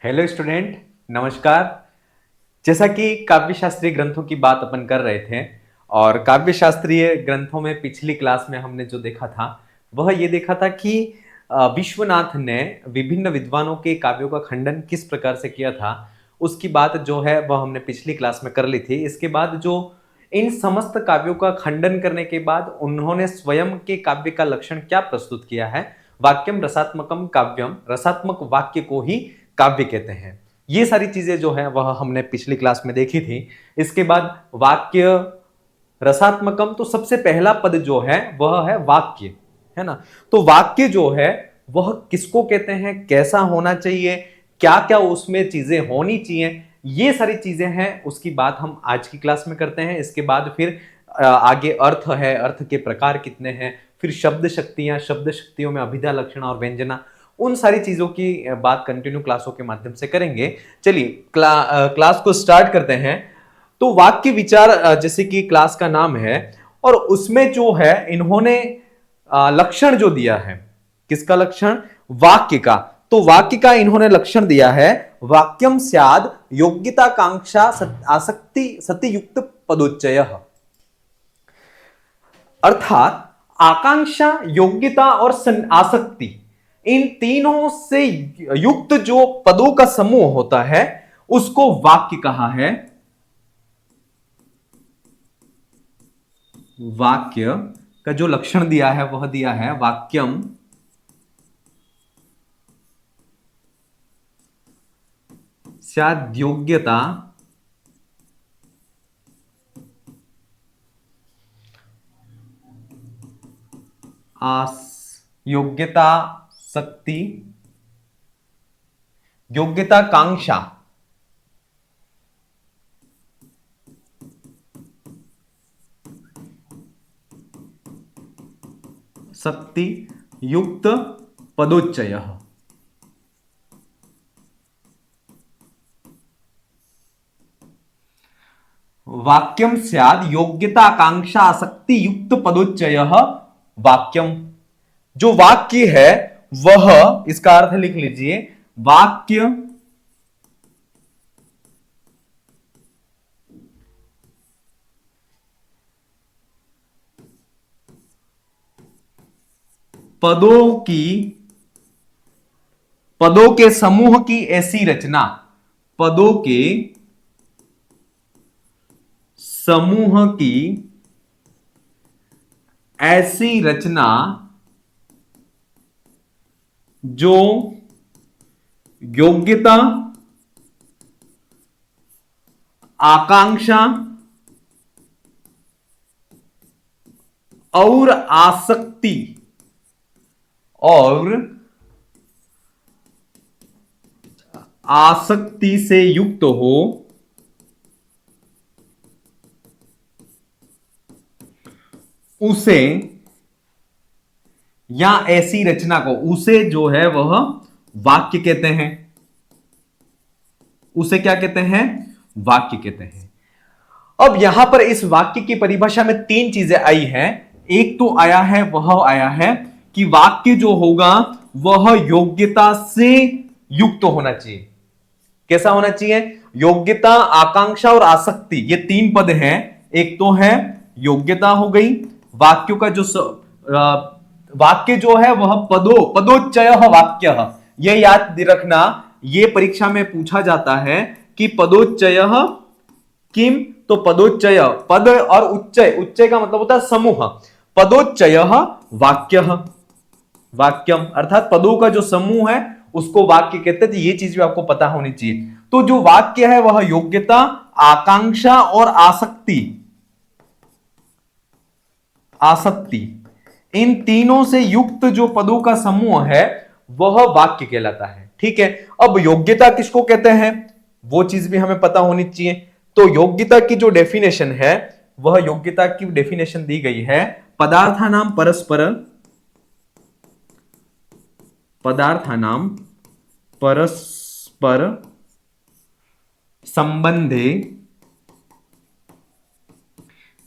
Hello student, नमस्कार। जैसा कि काव्य शास्त्रीय ग्रंथों की बात अपन कर रहे थे और काव्य शास्त्रीय ग्रंथों में पिछली क्लास में हमने जो देखा था वह ये देखा था कि विश्वनाथ ने विभिन्न विद्वानों के काव्यों का खंडन किस प्रकार से किया था। उसकी बात जो है वह हमने पिछली क्लास में कर ली थी। इसके बाद जो इन समस्त काव्यों का खंडन करने के बाद उन्होंने स्वयं के काव्य का लक्षण क्या प्रस्तुत किया है, वाक्यम रसात्मकम काव्यम, रसात्मक वाक्य को ही काव्य कहते हैं। ये सारी चीजें जो है वह हमने पिछली क्लास में देखी थी। इसके बाद वाक्य रसात्मकम, तो सबसे पहला पद जो है वह है वाक्य, है ना। तो वाक्य जो है वह किसको कहते हैं, कैसा होना चाहिए, क्या क्या उसमें चीजें होनी चाहिए, ये सारी चीजें हैं, उसकी बात हम आज की क्लास में करते हैं। इसके बाद फिर आगे अर्थ है, अर्थ के प्रकार कितने हैं, फिर शब्द शक्तियां, शब्द शक्तियों में अभिधा, लक्षण और व्यंजना, उन सारी चीजों की बात कंटिन्यू क्लासों के माध्यम से करेंगे। चलिए क्लास को स्टार्ट करते हैं। तो वाक्य विचार जैसे कि क्लास का नाम है और उसमें जो है इन्होंने लक्षण जो दिया है, किसका लक्षण, वाक्य का। तो वाक्य का इन्होंने लक्षण दिया है, वाक्यम स्याद योग्यताकांक्षा आसक्ति सतियुक्त पदोच्चय। अर्थात आकांक्षा, योग्यता और आसक्ति, इन तीनों से युक्त जो पदों का समूह होता है उसको वाक्य कहा है। वाक्य का जो लक्षण दिया है वह दिया है वाक्यम स्याद्योग्यता योग्यता शक्ति, योग्यता कांक्षा, शक्ति युक्त पदोच्चय। वाक्यम स्याद योग्यता आकांक्षा आसक्ति युक्त पदोच्चय वाक्यम। जो वाक्य है वह, इसका अर्थ लिख लीजिए, वाक्य पदों की, पदों के समूह की ऐसी रचना, पदों के समूह की ऐसी रचना जो योग्यता, आकांक्षा और आसक्ति और आसक्ति से युक्त हो, उसे या ऐसी रचना को, उसे जो है वह वाक्य कहते हैं। उसे क्या कहते हैं, वाक्य कहते हैं। अब यहां पर इस वाक्य की परिभाषा में तीन चीजें आई हैं। एक तो आया है, वह आया है कि वाक्य जो होगा वह योग्यता से युक्त होना चाहिए। कैसा होना चाहिए, योग्यता, आकांक्षा और आसक्ति, ये तीन पद हैं। एक तो है योग्यता हो गई, वाक्यों का जो वाक्य जो है वह पदोच्चय वाक्य, ये याद रखना, ये परीक्षा में पूछा जाता है कि पदोच्चय किम। तो पदोच्चय, पद और उच्चय, उच्चय का मतलब होता है समूह, पदोच्चय वाक्य, वाक्यम अर्थात पदों का जो समूह है उसको वाक्य कहते हैं। तो ये चीज भी आपको पता होनी चाहिए। तो जो वाक्य है वह योग्यता, आकांक्षा और आसक्ति, आसक्ति, इन तीनों से युक्त जो पदों का समूह है वह वाक्य कहलाता है। ठीक है। अब योग्यता किसको कहते हैं वो चीज भी हमें पता होनी चाहिए। तो योग्यता की जो डेफिनेशन है, वह योग्यता की डेफिनेशन दी गई है, पदार्थानाम परस्पर, पदार्थानाम परस्पर संबंधे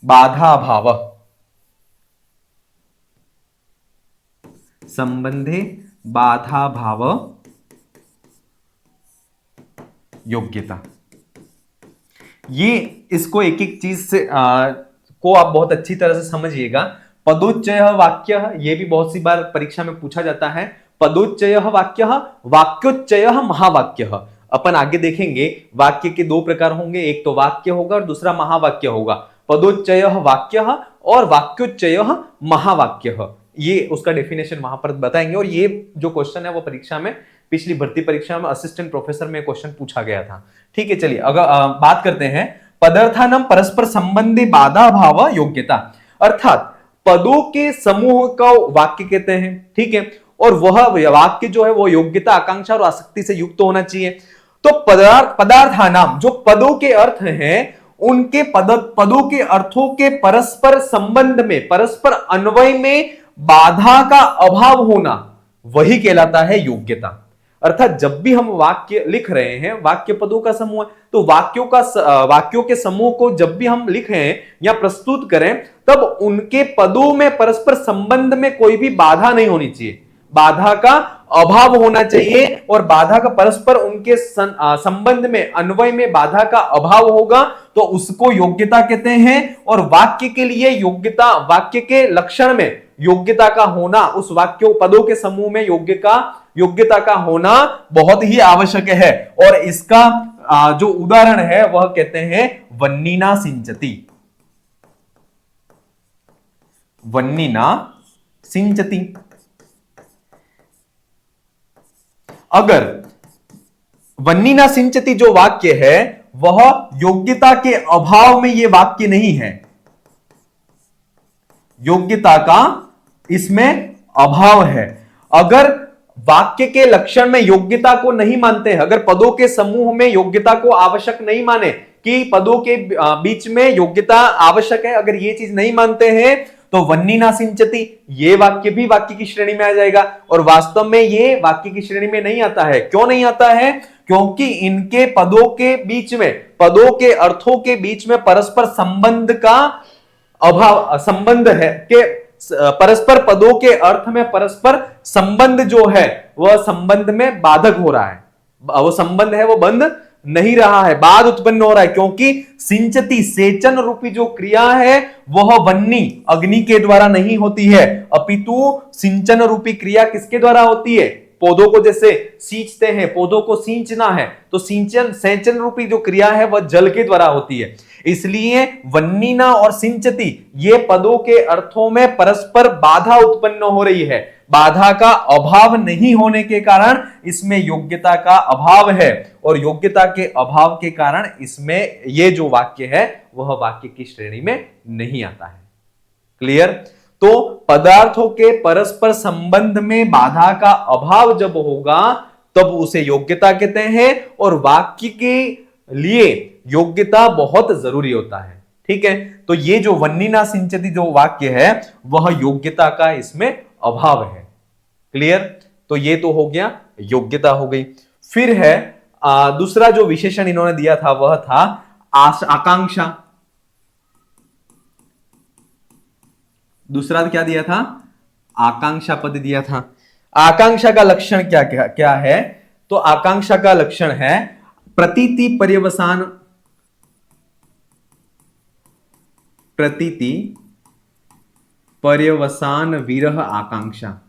बाधा भाव, संबंधे बाधा भाव योग्यता। ये इसको एक एक चीज से को आप बहुत अच्छी तरह से समझिएगा। पदोच्चय वाक्य, ये भी बहुत सी बार परीक्षा में पूछा जाता है। पदोच्चय वाक्य, वाक्योच्चय महावाक्य। अपन आगे देखेंगे वाक्य के दो प्रकार होंगे, एक तो वाक्य होगा और दूसरा महावाक्य होगा। पदोच्चय वाक्य और वाक्योच्चय महावाक्य, ये उसका डेफिनेशन वहां पर बताएंगे। और ये जो क्वेश्चन है वो परीक्षा में, पिछली भर्ती परीक्षा में असिस्टेंट प्रोफेसर में क्वेश्चन पूछा गया था। ठीक है, चलिए अगर बात करते हैं पदार्थानाम परस्पर संबंधी बाधा भाव योग्यता, अर्थात पदों के समूह का वाक्य कहते हैं। ठीक है, और वह वाक्य जो है वो योग्यता, आकांक्षा और आसक्ति से युक्त होना चाहिए। तो पदार्थानाम, जो पदों के अर्थ हैं, उनके पदों के अर्थों के परस्पर संबंध में, परस्पर अन्वय में बाधा का अभाव होना, वही कहलाता है योग्यता। अर्थात जब भी हम वाक्य लिख रहे हैं, वाक्य पदों का समूह है, तो वाक्यों के समूह को जब भी हम लिखें या प्रस्तुत करें, तब उनके पदों में परस्पर संबंध में कोई भी बाधा नहीं होनी चाहिए, बाधा का अभाव होना चाहिए। और बाधा का परस्पर उनके संबंध में, अन्वय में बाधा का अभाव होगा तो उसको योग्यता कहते हैं। और वाक्य के लिए योग्यता, वाक्य के लक्षण में योग्यता का होना, उस वाक्यों पदों के समूह में योग्यता का होना बहुत ही आवश्यक है। और इसका जो उदाहरण है वह कहते हैं वन्निना सिंचति। वन्निना सिंचति, अगर वन्निना सिंचति जो वाक्य है वह योग्यता के अभाव में यह वाक्य नहीं है, योग्यता का इसमें अभाव है। अगर वाक्य के लक्षण में योग्यता को नहीं मानते हैं, अगर पदों के समूह में योग्यता को आवश्यक नहीं माने कि पदों के बीच में योग्यता आवश्यक है, अगर ये चीज नहीं मानते हैं तो वन्निना सिंचति ये वाक्य भी वाक्य की श्रेणी में आ जाएगा। और वास्तव में ये वाक्य की श्रेणी में नहीं आता है। क्यों नहीं आता है? क्योंकि इनके पदों के बीच में, पदों के अर्थों के बीच में परस्पर संबंध का अभाव, संबंध है कि परस्पर पदों के अर्थ में परस्पर संबंध जो है वह संबंध में बाधक हो रहा है, वो संबंध है वो बंद नहीं रहा है, बाद उत्पन्न हो रहा है। क्योंकि सिंचती, सेचन रूपी जो क्रिया है वह वन्नी, अग्नि के द्वारा नहीं होती है, अपितु सिंचन रूपी क्रिया किसके द्वारा होती है? पौधों को जैसे सींचते हैं, पौधों को सींचना है तो सेचन रूपी जो क्रिया है वह जल के द्वारा होती है। इसलिए वन्निना और सिंचती ये पदों के अर्थों में परस्पर बाधा उत्पन्न हो रही है। बाधा का अभाव नहीं होने के कारण इसमें योग्यता का अभाव है, और योग्यता के अभाव के कारण इसमें ये जो वाक्य है वह वाक्य की श्रेणी में नहीं आता है। क्लियर? तो पदार्थों के परस्पर संबंध में बाधा का अभाव जब होगा तब उसे योग्यता कहते हैं, और वाक्य के लिए योग्यता बहुत जरूरी होता है। ठीक है, तो ये जो वन्निना सिंचती जो वाक्य है वह योग्यता का इसमें अभाव है। क्लियर? तो ये तो हो गया, योग्यता हो गई। फिर है दूसरा जो विशेषण इन्होंने दिया था वह था आकांक्षा। दूसरा क्या दिया था? आकांक्षा पद दिया था। आकांक्षा का लक्षण क्या है? तो आकांक्षा का लक्षण है प्रतीति पर्यवसान, प्रतीति पर्यवसान विरह आकांक्षा।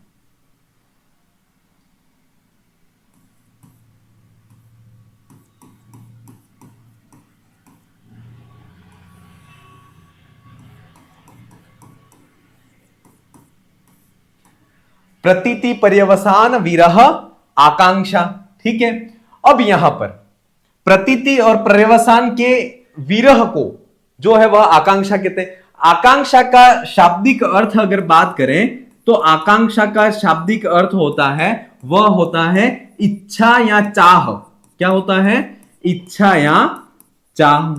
प्रतीति पर्यवसान विरह आकांक्षा। ठीक है, अब यहां पर प्रतीति और पर्यवसान के विरह को जो है वह आकांक्षा कहते हैं। आकांक्षा का शाब्दिक अर्थ अगर बात करें तो आकांक्षा का शाब्दिक अर्थ होता है, वह होता है इच्छा या चाह। क्या होता है? इच्छा या चाह।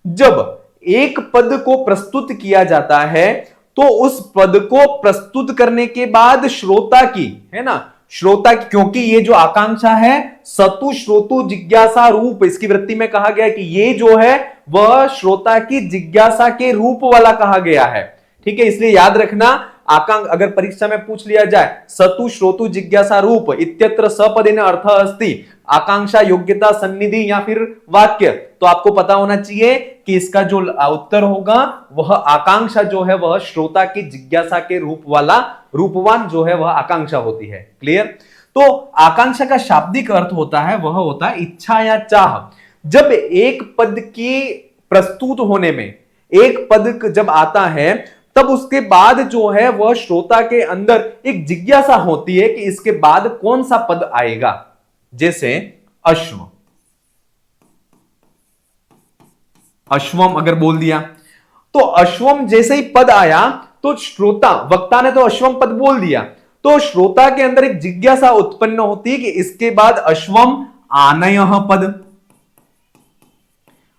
जब एक पद को प्रस्तुत किया जाता है तो उस पद को प्रस्तुत करने के बाद श्रोता की, है ना, श्रोता की, क्योंकि ये जो आकांक्षा है सतु श्रोतु जिज्ञासा रूप, इसकी वृत्ति में कहा गया कि ये जो है वह श्रोता की जिज्ञासा के रूप वाला कहा गया है। ठीक है, इसलिए याद रखना अगर परीक्षा में पूछ लिया जाए सतु श्रोतु जिज्ञासा रूप इत्यत्र सपदेन अर्थ अस्ति, आकांक्षा योग्यता सन्निधि या फिर वाक्य, तो आपको पता होना चाहिए कि इसका जो उत्तर होगा वह आकांक्षा जो है वह श्रोता की जिज्ञासा के रूपवान जो है वह आकांक्षा होती है। क्लियर? तो आकांक्षा का शाब्दिक अर्थ होता है वह होता है इच्छा या चाह। जब एक पद की प्रस्तुत होने में एक पद जब आता है तब उसके बाद जो है वह श्रोता के अंदर एक जिज्ञासा होती है कि इसके बाद कौन सा पद आएगा। जैसे अश्व, अश्वम अगर बोल दिया तो अश्वम जैसे ही पद आया तो श्रोता, वक्ता ने तो अश्वम पद बोल दिया, तो श्रोता के अंदर एक जिज्ञासा उत्पन्न होती है कि इसके बाद अश्वम आनयः पद,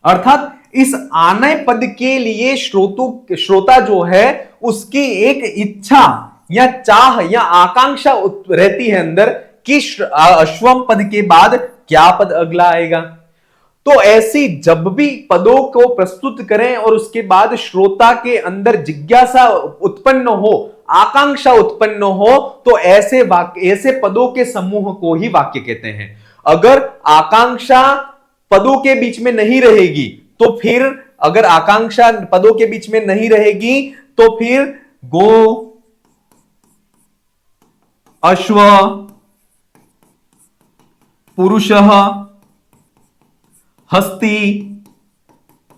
अर्थात इस आनय पद के लिए श्रोता जो है उसकी एक इच्छा या चाह या आकांक्षा रहती है अंदर कि अश्वम पद के बाद क्या पद अगला आएगा। तो ऐसी जब भी पदों को प्रस्तुत करें और उसके बाद श्रोता के अंदर जिज्ञासा उत्पन्न हो, आकांक्षा उत्पन्न हो, तो ऐसे पदों के समूह को ही वाक्य कहते हैं। अगर आकांक्षा पदों के बीच में नहीं रहेगी तो फिर, अगर आकांक्षा पदों के बीच में नहीं रहेगी तो फिर गो, अश्व, पुरुषः, हस्ती,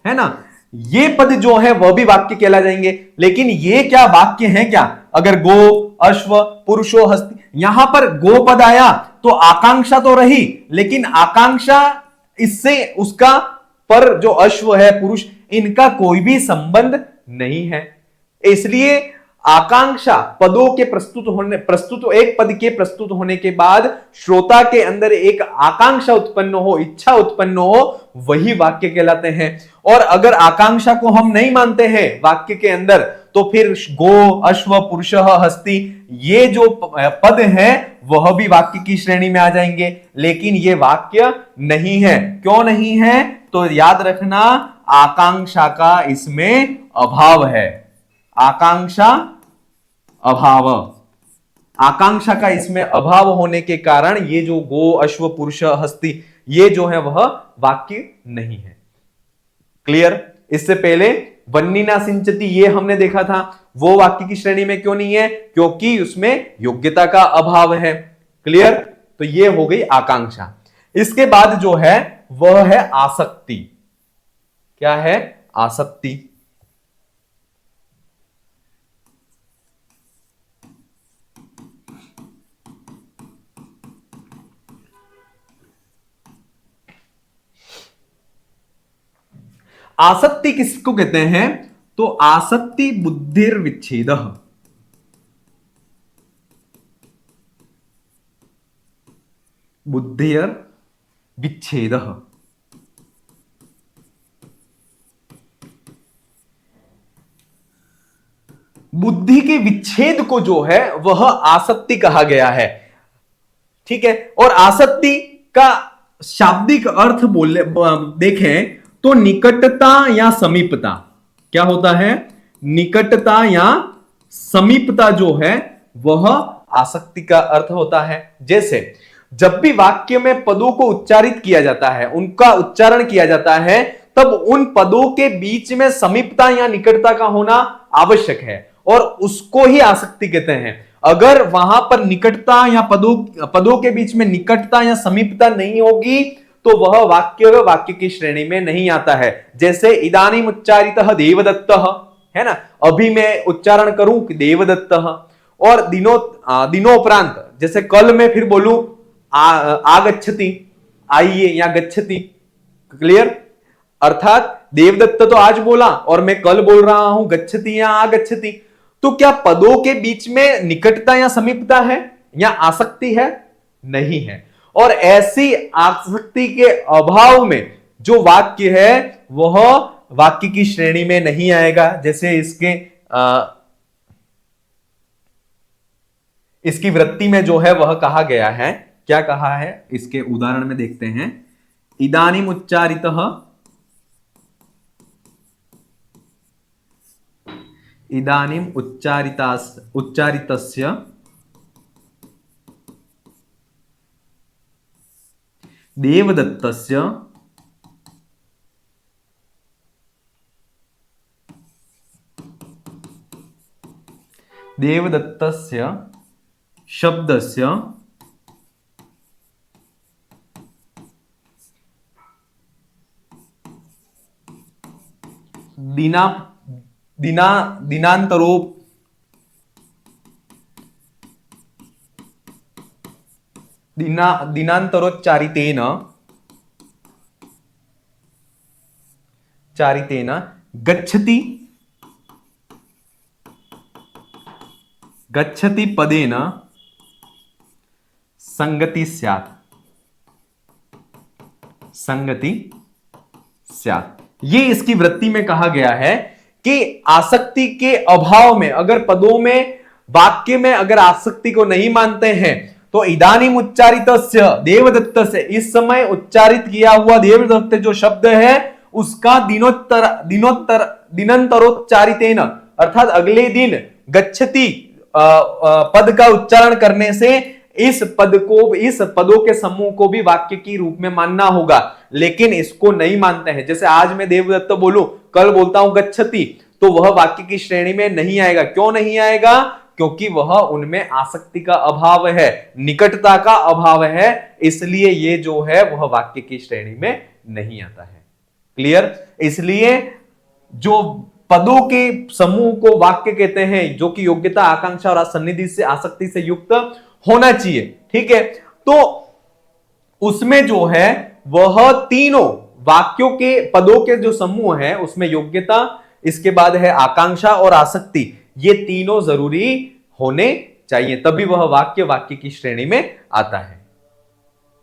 है ना, ये पद जो है वह भी वाक्य कहला जाएंगे। लेकिन ये क्या वाक्य हैं क्या? अगर गो, अश्व, पुरुषो, हस्ती, यहां पर गो पद आया तो आकांक्षा तो रही, लेकिन आकांक्षा इससे उसका पर जो अश्व है, पुरुष, इनका कोई भी संबंध नहीं है। इसलिए आकांक्षा पदों के एक पद के प्रस्तुत होने के बाद श्रोता के अंदर एक आकांक्षा उत्पन्न हो, इच्छा उत्पन्न हो, वही वाक्य कहलाते हैं। और अगर आकांक्षा को हम नहीं मानते हैं वाक्य के अंदर तो फिर गो, अश्व, पुरुषः, हस्ती, ये जो पद हैं वह भी वाक्य की श्रेणी में आ जाएंगे, लेकिन ये वाक्य नहीं है। क्यों नहीं है? तो याद रखना, आकांक्षा का इसमें अभाव है। आकांक्षा अभाव, आकांक्षा का इसमें अभाव होने के कारण ये जो गो, अश्व, पुरुष, हस्ती, ये जो है वह वाक्य नहीं है। क्लियर? इससे पहले वन्निना सिंचती ये हमने देखा था, वो वाक्य की श्रेणी में क्यों नहीं है? क्योंकि उसमें योग्यता का अभाव है। क्लियर? तो ये हो गई आकांक्षा। इसके बाद जो है वह है आसक्ति। क्या है? आसक्ति। आसक्ति किसको कहते हैं? तो आसक्ति बुद्धिर विच्छेद, बुद्धिर विच्छेद। बुद्धि के विच्छेद को जो है वह आसक्ति कहा गया है। ठीक है? और आसक्ति का शाब्दिक अर्थ देखें तो निकटता या समीपता। क्या होता है? निकटता या समीपता जो है वह आसक्ति का अर्थ होता है। जैसे जब भी वाक्य में पदों को उच्चारित किया जाता है, उनका उच्चारण किया जाता है, तब उन पदों के बीच में समीपता या निकटता का होना आवश्यक है और उसको ही आसक्ति कहते हैं। अगर वहां पर निकटता या पदों के बीच में निकटता या समीपता नहीं होगी तो वह वाक्य की श्रेणी में नहीं आता है। जैसे इदानीम उच्चारितः देवदत्तः, है ना, अभी मैं उच्चारण करूं कि देवदत्तः, और दिनोपरांत, जैसे कल मैं फिर बोलूं आगच्छति, आइए, या गच्छति। क्लियर? अर्थात देवदत्त तो आज बोला और मैं कल बोल रहा हूं गच्छति या आगच्छति, तो क्या पदों के बीच में निकटता या समीपता है या आसक्ति है? नहीं है। और ऐसी आसक्ति के अभाव में जो वाक्य है वह वाक्य की श्रेणी में नहीं आएगा। जैसे इसकी वृत्ति में जो है वह कहा गया है, क्या कहा है? इसके उदाहरण में देखते हैं। इदानीम उच्चारितः इदानीम उच्चारितस्य देवदत्तस्य शब्दस्य दिना दिना दिनांतरो दिनांतरोच्चारितेन गच्छति पदेन संगति स्यात्। ये इसकी वृत्ति में कहा गया है कि आसक्ति के अभाव में, अगर पदों में वाक्य में अगर आसक्ति को नहीं मानते हैं तो इदानीम उच्चारितस्य देवदत्तस्य, इस समय उच्चारित किया हुआ देवदत्त जो शब्द है उसका दिनांतरोच्चारितेन अर्थात अगले दिन गच्छति पद का उच्चारण करने से इस पदों के समूह को भी वाक्य की रूप में मानना होगा, लेकिन इसको नहीं मानते हैं। जैसे आज मैं देवदत्त बोलूं, कल बोलता हूं गच्छति, तो वह वाक्य की श्रेणी में नहीं आएगा। क्यों नहीं आएगा? क्योंकि वह उनमें आसक्ति का अभाव है, निकटता का अभाव है, इसलिए ये जो है वह वाक्य की श्रेणी में नहीं आता है। क्लियर? इसलिए जो पदों के समूह को वाक्य कहते हैं, जो कि योग्यता, आकांक्षा और सन्निधि से, आसक्ति से युक्त होना चाहिए। ठीक है, तो उसमें जो है वह तीनों वाक्यों के पदों के जो समूह है उसमें योग्यता, इसके बाद है आकांक्षा और आसक्ति, ये तीनों जरूरी होने चाहिए, तभी वह वाक्य की श्रेणी में आता है।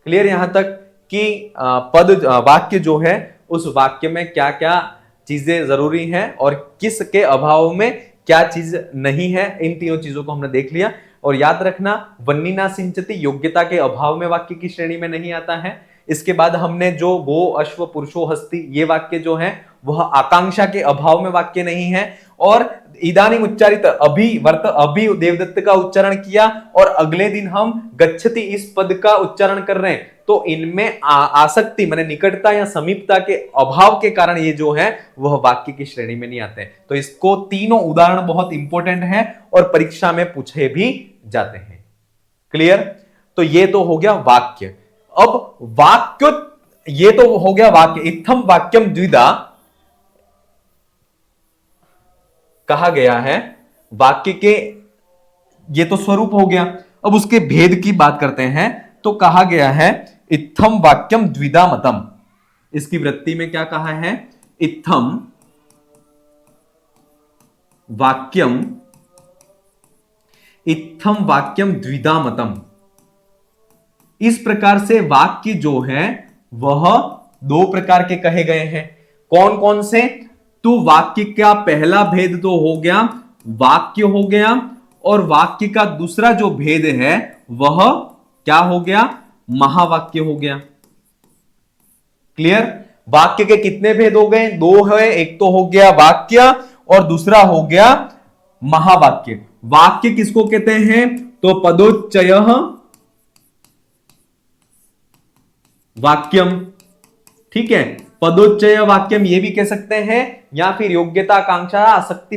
क्लियर यहां तक कि वाक्य जो है उस वाक्य में क्या क्या चीजें जरूरी हैं और किसके अभाव में क्या चीज नहीं है, इन तीनों चीजों को हमने देख लिया। और याद रखना, वन्निना सिंचति योग्यता के अभाव में वाक्य की श्रेणी में नहीं आता है। इसके बाद हमने जो गो अश्व पुरुषो हस्ति, ये वाक्य जो है वह आकांक्षा के अभाव में वाक्य नहीं है। और इदानीम उच्चारित, अभी देवदत्त का उच्चारण किया और अगले दिन हम गच्छति इस पद का उच्चारण कर रहे हैं, तो इनमें आसक्ति माने निकटता या समीपता के अभाव के कारण ये जो है वह वाक्य की श्रेणी में नहीं आते हैं। तो इसको तीनों उदाहरण बहुत इंपॉर्टेंट है और परीक्षा में पूछे भी जाते हैं। क्लियर? तो ये तो हो गया वाक्य। अब वाक्य, ये तो हो गया वाक्य। इत्थम वाक्यम द्विधा कहा गया है, वाक्य के ये तो स्वरूप हो गया। अब उसके भेद की बात करते हैं, तो कहा गया है इत्थम वाक्यम द्विधा मतम। इसकी वृत्ति में क्या कहा है? इत्थम वाक्यम द्विधा मतम। इस प्रकार से वाक्य जो है वह दो प्रकार के कहे गए हैं। कौन कौन से? तो वाक्य का पहला भेद तो हो गया वाक्य हो गया, और वाक्य का दूसरा जो भेद है वह क्या हो गया? महावाक्य हो गया। क्लियर? वाक्य के कितने भेद हो गए? दो है, एक तो हो गया वाक्य और दूसरा हो गया महावाक्य। वाक्य किसको कहते हैं? तो पदोच्चय वाक्यम। ठीक है, पदोच्चय वाक्यम ये भी कह सकते हैं, या फिर योग्यता, आकांक्षा, आसक्ति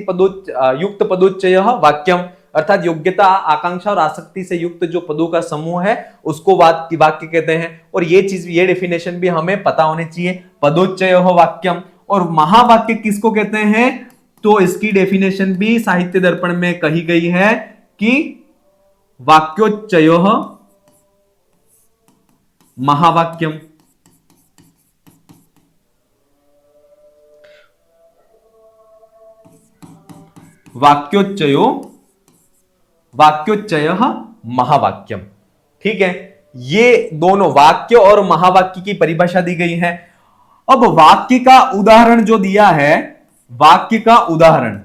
युक्त पदोच्चय वाक्यम, अर्थात योग्यता, आकांक्षा और आसक्ति से युक्त जो पदों का समूह है उसको वाक्य कहते हैं। और ये चीज, ये डेफिनेशन भी हमें पता होनी चाहिए, पदोच्चय वाक्यम। और महावाक्य किसको कहते हैं? तो इसकी डेफिनेशन भी साहित्य दर्पण में कही गई है कि वाक्योच्चय महावाक्यम। वाक्योच्चय महावाक्यम। ठीक है, ये दोनों वाक्य और महावाक्य की परिभाषा दी गई है। अब वाक्य का उदाहरण जो दिया है, वाक्य का उदाहरण,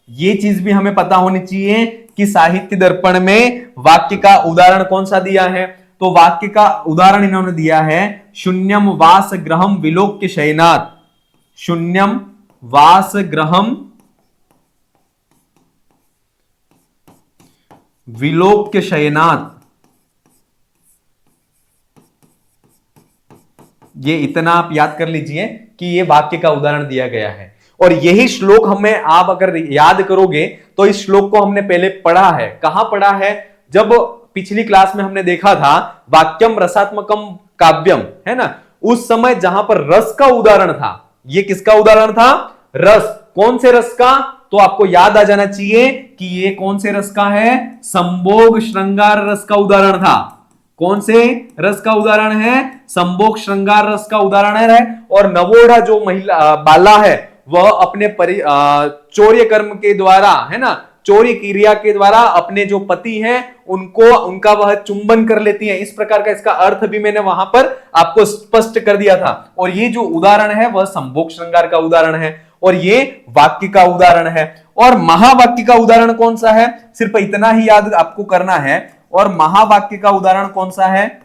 ये चीज भी हमें पता होनी चाहिए कि साहित्य दर्पण में वाक्य का उदाहरण कौन सा दिया है। तो वाक्य का उदाहरण इन्होंने दिया है शून्यम वास ग्रहम विलोक्य शयनात्। शून्यम वास ग्रहम विलोक्य शयनात्, ये इतना आप याद कर लीजिए कि ये वाक्य का उदाहरण दिया गया है। और यही श्लोक हमें आप अगर याद करोगे तो इस श्लोक को हमने पहले पढ़ा है। कहां पढ़ा है? जब पिछली क्लास में हमने देखा था वाक्यम रसात्मकम काव्यम, है ना, उस समय जहां पर रस का उदाहरण था। ये किसका उदाहरण था? रस। कौन से रस का? तो आपको याद आ जाना चाहिए कि ये कौन से रस का है? संभोग श्रृंगार रस का उदाहरण था। कौन से रस का उदाहरण है? संभोग श्रृंगार रस का उदाहरण है। और नवोढ़ा जो महिला बाला है वह अपने चौर्य कर्म के द्वारा, है ना, चौर्य क्रिया के द्वारा अपने जो पति हैं उनको उनका वह चुंबन कर लेती है। इस प्रकार का इसका अर्थ भी मैंने वहां पर आपको स्पष्ट कर दिया था। और ये जो उदाहरण है वह संभोग श्रृंगार का उदाहरण है और ये वाक्य का उदाहरण है। और महावाक्य का उदाहरण कौन सा है? सिर्फ इतना ही याद आपको करना है। और महावाक्य का उदाहरण कौन सा है?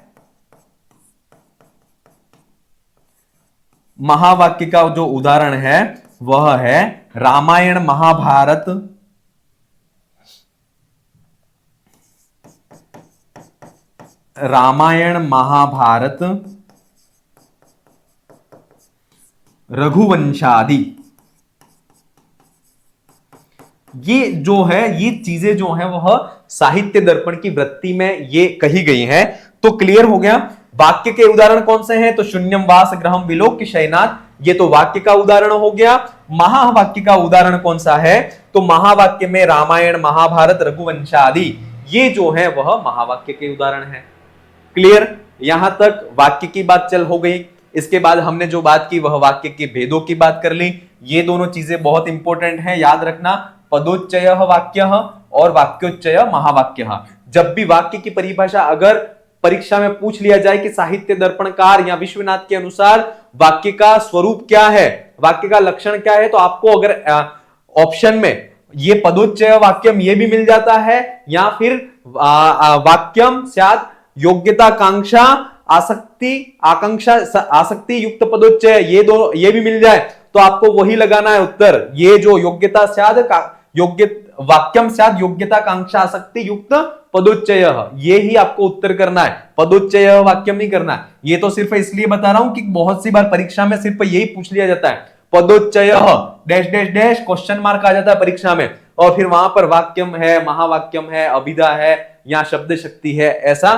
महावाक्य का जो उदाहरण है वह है रामायण महाभारत, रामायण महाभारत रघुवंशादि। ये जो है, ये चीजें जो है वह साहित्य दर्पण की वृत्ति में ये कही गई हैं। तो क्लियर हो गया। वाक्य के उदाहरण कौन से हैं? तो शून्यम वास ग्रहम विलोक्य शयनात्, ये तो वाक्य का उदाहरण हो गया। महावाक्य का उदाहरण कौन सा है? तो महावाक्य में रामायण महाभारत रघुवंशादि, ये जो है वह महावाक्य के उदाहरण है। क्लियर? यहां तक वाक्य की बात चल हो गई। इसके बाद हमने जो बात की वह वाक्य के भेदों की बात कर ली। ये दोनों चीजें बहुत इंपॉर्टेंट है, याद रखना। पदोच्चय वाक्य और वाक्योच्चय महावाक्य। जब भी वाक्य की परिभाषा अगर परीक्षा में पूछ लिया जाए कि साहित्य दर्पणकार या विश्वनाथ के अनुसार वाक्य का स्वरूप क्या है, वाक्य का लक्षण क्या है, तो आपको अगर ऑप्शन में ये पदोच्चय वाक्यम ये भी मिल जाता है या फिर वाक्यम स्यात् योग्यताकांक्षा आसक्ति आकांक्षा आसक्ति युक्त पदोच्चय, ये दो ये भी मिल जाए तो आपको वही लगाना है उत्तर। ये जो योग्यता स्याद योग्य वाक्यम स्याद योग्यताकांक्षा आसक्ति युक्त पदोच्चय, ये ही आपको उत्तर करना है, पदोच्चय वाक्यम नहीं करना है। ये तो सिर्फ इसलिए बता रहा हूं कि बहुत सी बार परीक्षा में सिर्फ यही पूछ लिया जाता है, पदोच्चय dash dash dash, question mark आ जाता है परीक्षा में, और फिर वहां पर वाक्यम है, महावाक्यम है, अभिधा है या शब्द शक्ति है, ऐसा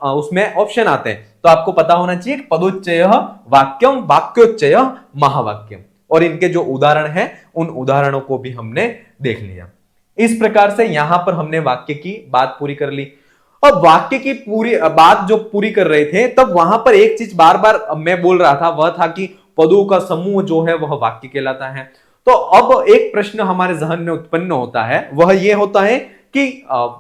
उसमें ऑप्शन आते हैं। तो आपको पता होना चाहिए पदोच्चय वाक्यम, वाक्योच्चय महावाक्यम, और इनके जो उदाहरण हैं उन उदाहरणों को भी हमने देख लिया। इस प्रकार से यहां पर हमने वाक्य की बात पूरी कर ली। और वाक्य की पूरी बात जो पूरी कर रहे थे तब वहां पर एक चीज बार बार मैं बोल रहा था, वह था कि पदों का समूह जो है वह वाक्य कहलाता है। तो अब एक प्रश्न हमारे जहन में उत्पन्न होता है, वह यह होता है कि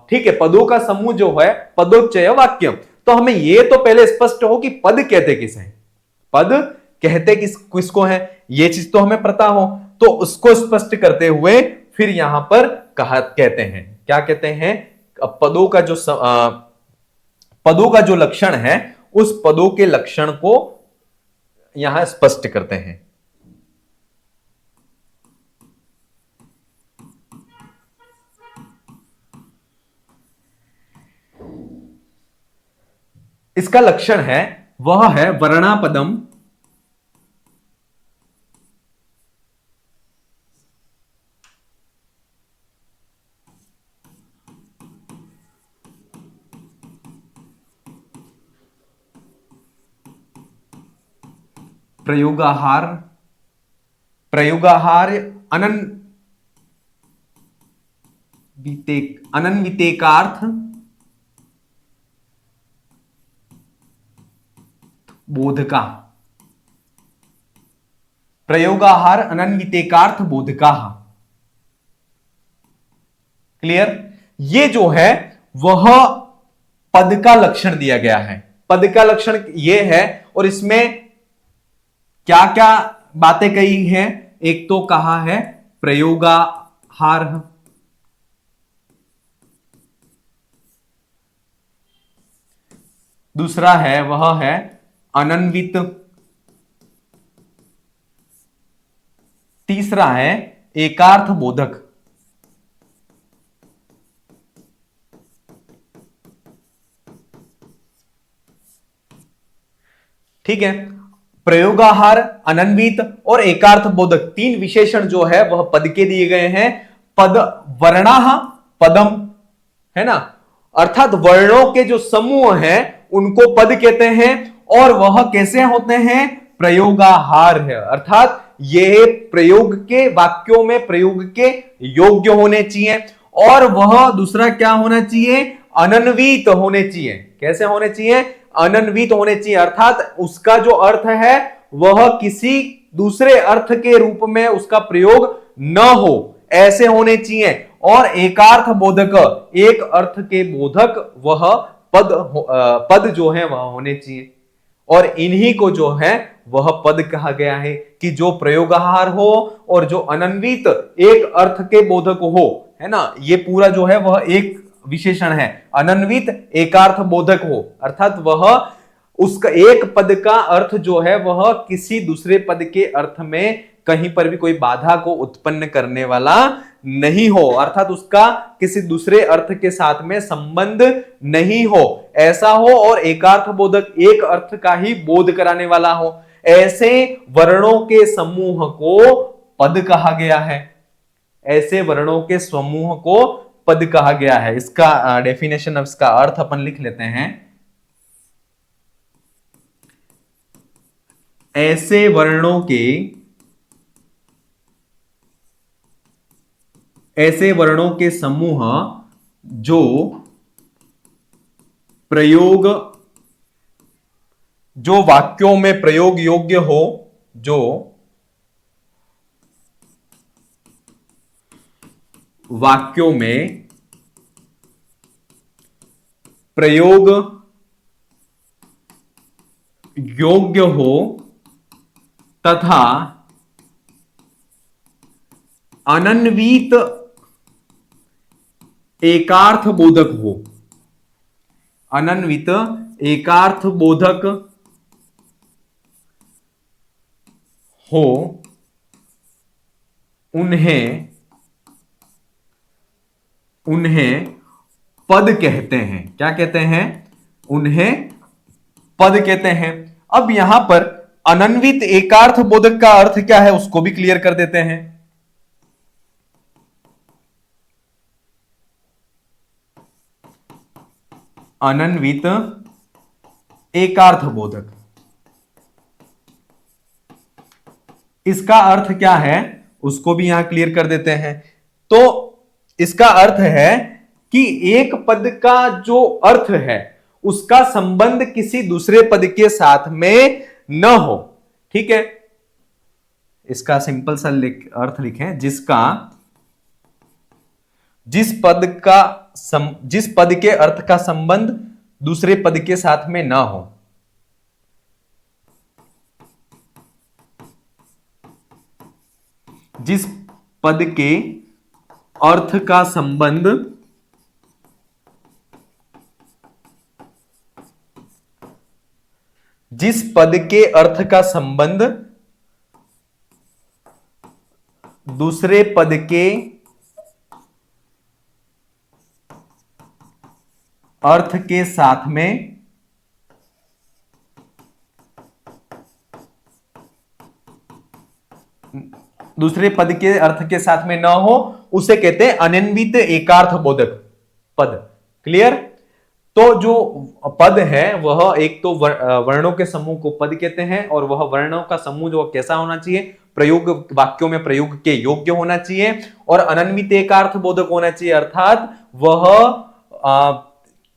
ठीक है, पदों का समूह जो है पदोच्चय वाक्यम, तो हमें यह तो पहले स्पष्ट हो कि पद कहते किसे हैं, पद कहते किसको है, यह चीज तो हमें पता हो। तो उसको स्पष्ट करते हुए फिर यहां पर कहते हैं, क्या कहते हैं, पदों का जो लक्षण है उस पदों के लक्षण को यहां स्पष्ट करते हैं। इसका लक्षण है वह है वर्णापदम, प्रयोगाहार, अनन्वितेकार्थ बोधका, प्रयोगाहार अनन्वितेकार्थ बोधका। क्लियर? ये जो है वह पद का लक्षण दिया गया है, पद का लक्षण ये है। और इसमें क्या क्या बातें कही हैं, एक तो कहा है प्रयोगाहार, दूसरा है वह है अनन्वित, तीसरा है एकार्थ बोधक, ठीक है। प्रयोगाहार, अनन्वित और एकार्थ बोधक, तीन विशेषण जो है वह पद के दिए गए हैं। पद वर्णाः पदम, है ना, अर्थात वर्णों के जो समूह हैं उनको पद कहते हैं, और वह कैसे होते हैं, प्रयोगाहार है, अर्थात ये प्रयोग के वाक्यों में प्रयोग के योग्य होने चाहिए। और वह दूसरा क्या होना चाहिए, अनन्वित होने चाहिए। कैसे होने चाहिए, अनन्वित होने चाहिए, अर्थात उसका जो अर्थ है वह किसी दूसरे अर्थ के रूप में उसका प्रयोग न हो, ऐसे होने चाहिए। और एकार्थ बोधक, एक अर्थ के बोधक वह पद जो है वह होने चाहिए। और इन्हीं को जो है वह पद कहा गया है कि जो प्रयोगाहार हो और जो अनन्वित एक अर्थ के बोधक हो, है ना, ये पूरा जो है वह एक विशेषण है। अनन्वित एकार्थ बोधक हो, अर्थात वह उसका एक पद का अर्थ जो है वह किसी दूसरे पद के अर्थ में कहीं पर भी कोई बाधा को उत्पन्न करने वाला नहीं हो, अर्थात उसका किसी दूसरे अर्थ के साथ में संबंध नहीं हो, ऐसा हो। और एकार्थ बोधक एक अर्थ का ही बोध कराने वाला हो, ऐसे वर्णों के समूह को पद कहा गया है। ऐसे वर्णों के समूह को पद कहा गया है। इसका डेफिनेशन ऑफ इसका अर्थ अपन लिख लेते हैं। ऐसे वर्णों के समूह जो प्रयोग, जो वाक्यों में प्रयोग योग्य हो, जो वाक्यों में प्रयोग योग्य हो तथा अनन्वित एकार्थ बोधक हो, अनन्वित एकार्थ बोधक हो, उन्हें पद कहते हैं। क्या कहते हैं, उन्हें पद कहते हैं। अब यहां पर अनन्वित एकार्थ बोधक का अर्थ क्या है उसको भी क्लियर कर देते हैं। अनन्वित एकार्थ बोधक, इसका अर्थ क्या है उसको भी यहां क्लियर कर देते हैं। तो इसका अर्थ है कि एक पद का जो अर्थ है उसका संबंध किसी दूसरे पद के साथ में न हो, ठीक है। इसका सिंपल सा अर्थ लिखें, जिस पद के अर्थ का संबंध दूसरे पद के साथ में ना हो। जिस पद के अर्थ का संबंध दूसरे पद के अर्थ के साथ में न हो, उसे कहते हैं अनन्वित एकार्थ बोधक पद। क्लियर। तो जो पद है वह एक तो वर्णों के समूह को पद कहते हैं, और वह वर्णों का समूह जो कैसा होना चाहिए, प्रयोग वाक्यों में प्रयोग के योग्य होना चाहिए, और अनन्वित एकार्थ बोधक होना चाहिए, अर्थात वह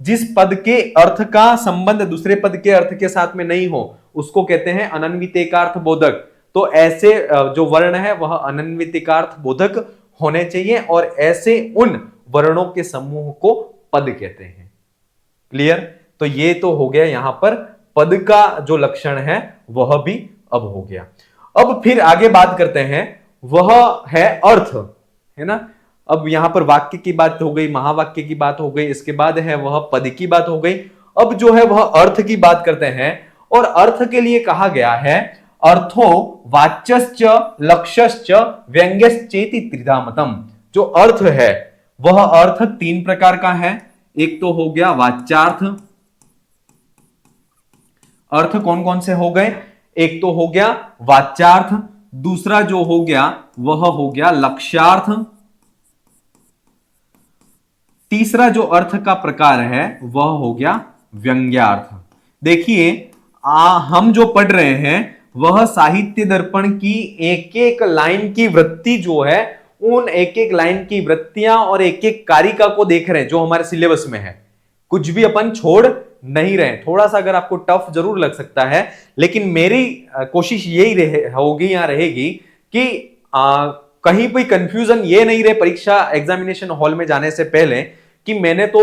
जिस पद के अर्थ का संबंध दूसरे पद के अर्थ के साथ में नहीं हो उसको कहते हैं अनन्वित एकार्थ बोधक। तो ऐसे जो वर्ण है वह अनन्वित एकार्थ बोधक होने चाहिए, और ऐसे उन वर्णों के समूह को पद कहते हैं। क्लियर। तो ये तो हो गया यहां पर पद का जो लक्षण है वह भी अब हो गया। अब फिर आगे बात करते हैं, वह है अर्थ, है ना। अब यहां पर वाक्य की बात हो गई, महावाक्य की बात हो गई, इसके बाद है वह पद की बात हो गई। अब जो है वह अर्थ की बात करते हैं, और अर्थ के लिए कहा गया है अर्थो वाच्यश्च लक्ष्यश्च व्यंग्यश्चेति त्रिधा मतम। जो अर्थ है वह अर्थ तीन प्रकार का है। एक तो हो गया वाच्यार्थ, अर्थ कौन कौन से हो गए? एक तो हो गया वाच्यार्थ, दूसरा जो हो गया वह हो गया लक्ष्यार्थ, तीसरा जो अर्थ का प्रकार है वह हो गया व्यंग्यार्थ। देखिए हम जो पढ़ रहे हैं वह साहित्य दर्पण की एक एक लाइन की वृत्ति जो है, उन एक एक लाइन की वृत्तियां और एक एक कारिका को देख रहे हैं जो हमारे सिलेबस में है। कुछ भी अपन छोड़ नहीं रहे। थोड़ा सा अगर आपको टफ जरूर लग सकता है, लेकिन मेरी कोशिश यही होगी या रहेगी कि कहीं कोई कंफ्यूजन ये नहीं रहे परीक्षा एग्जामिनेशन हॉल में जाने से पहले कि मैंने तो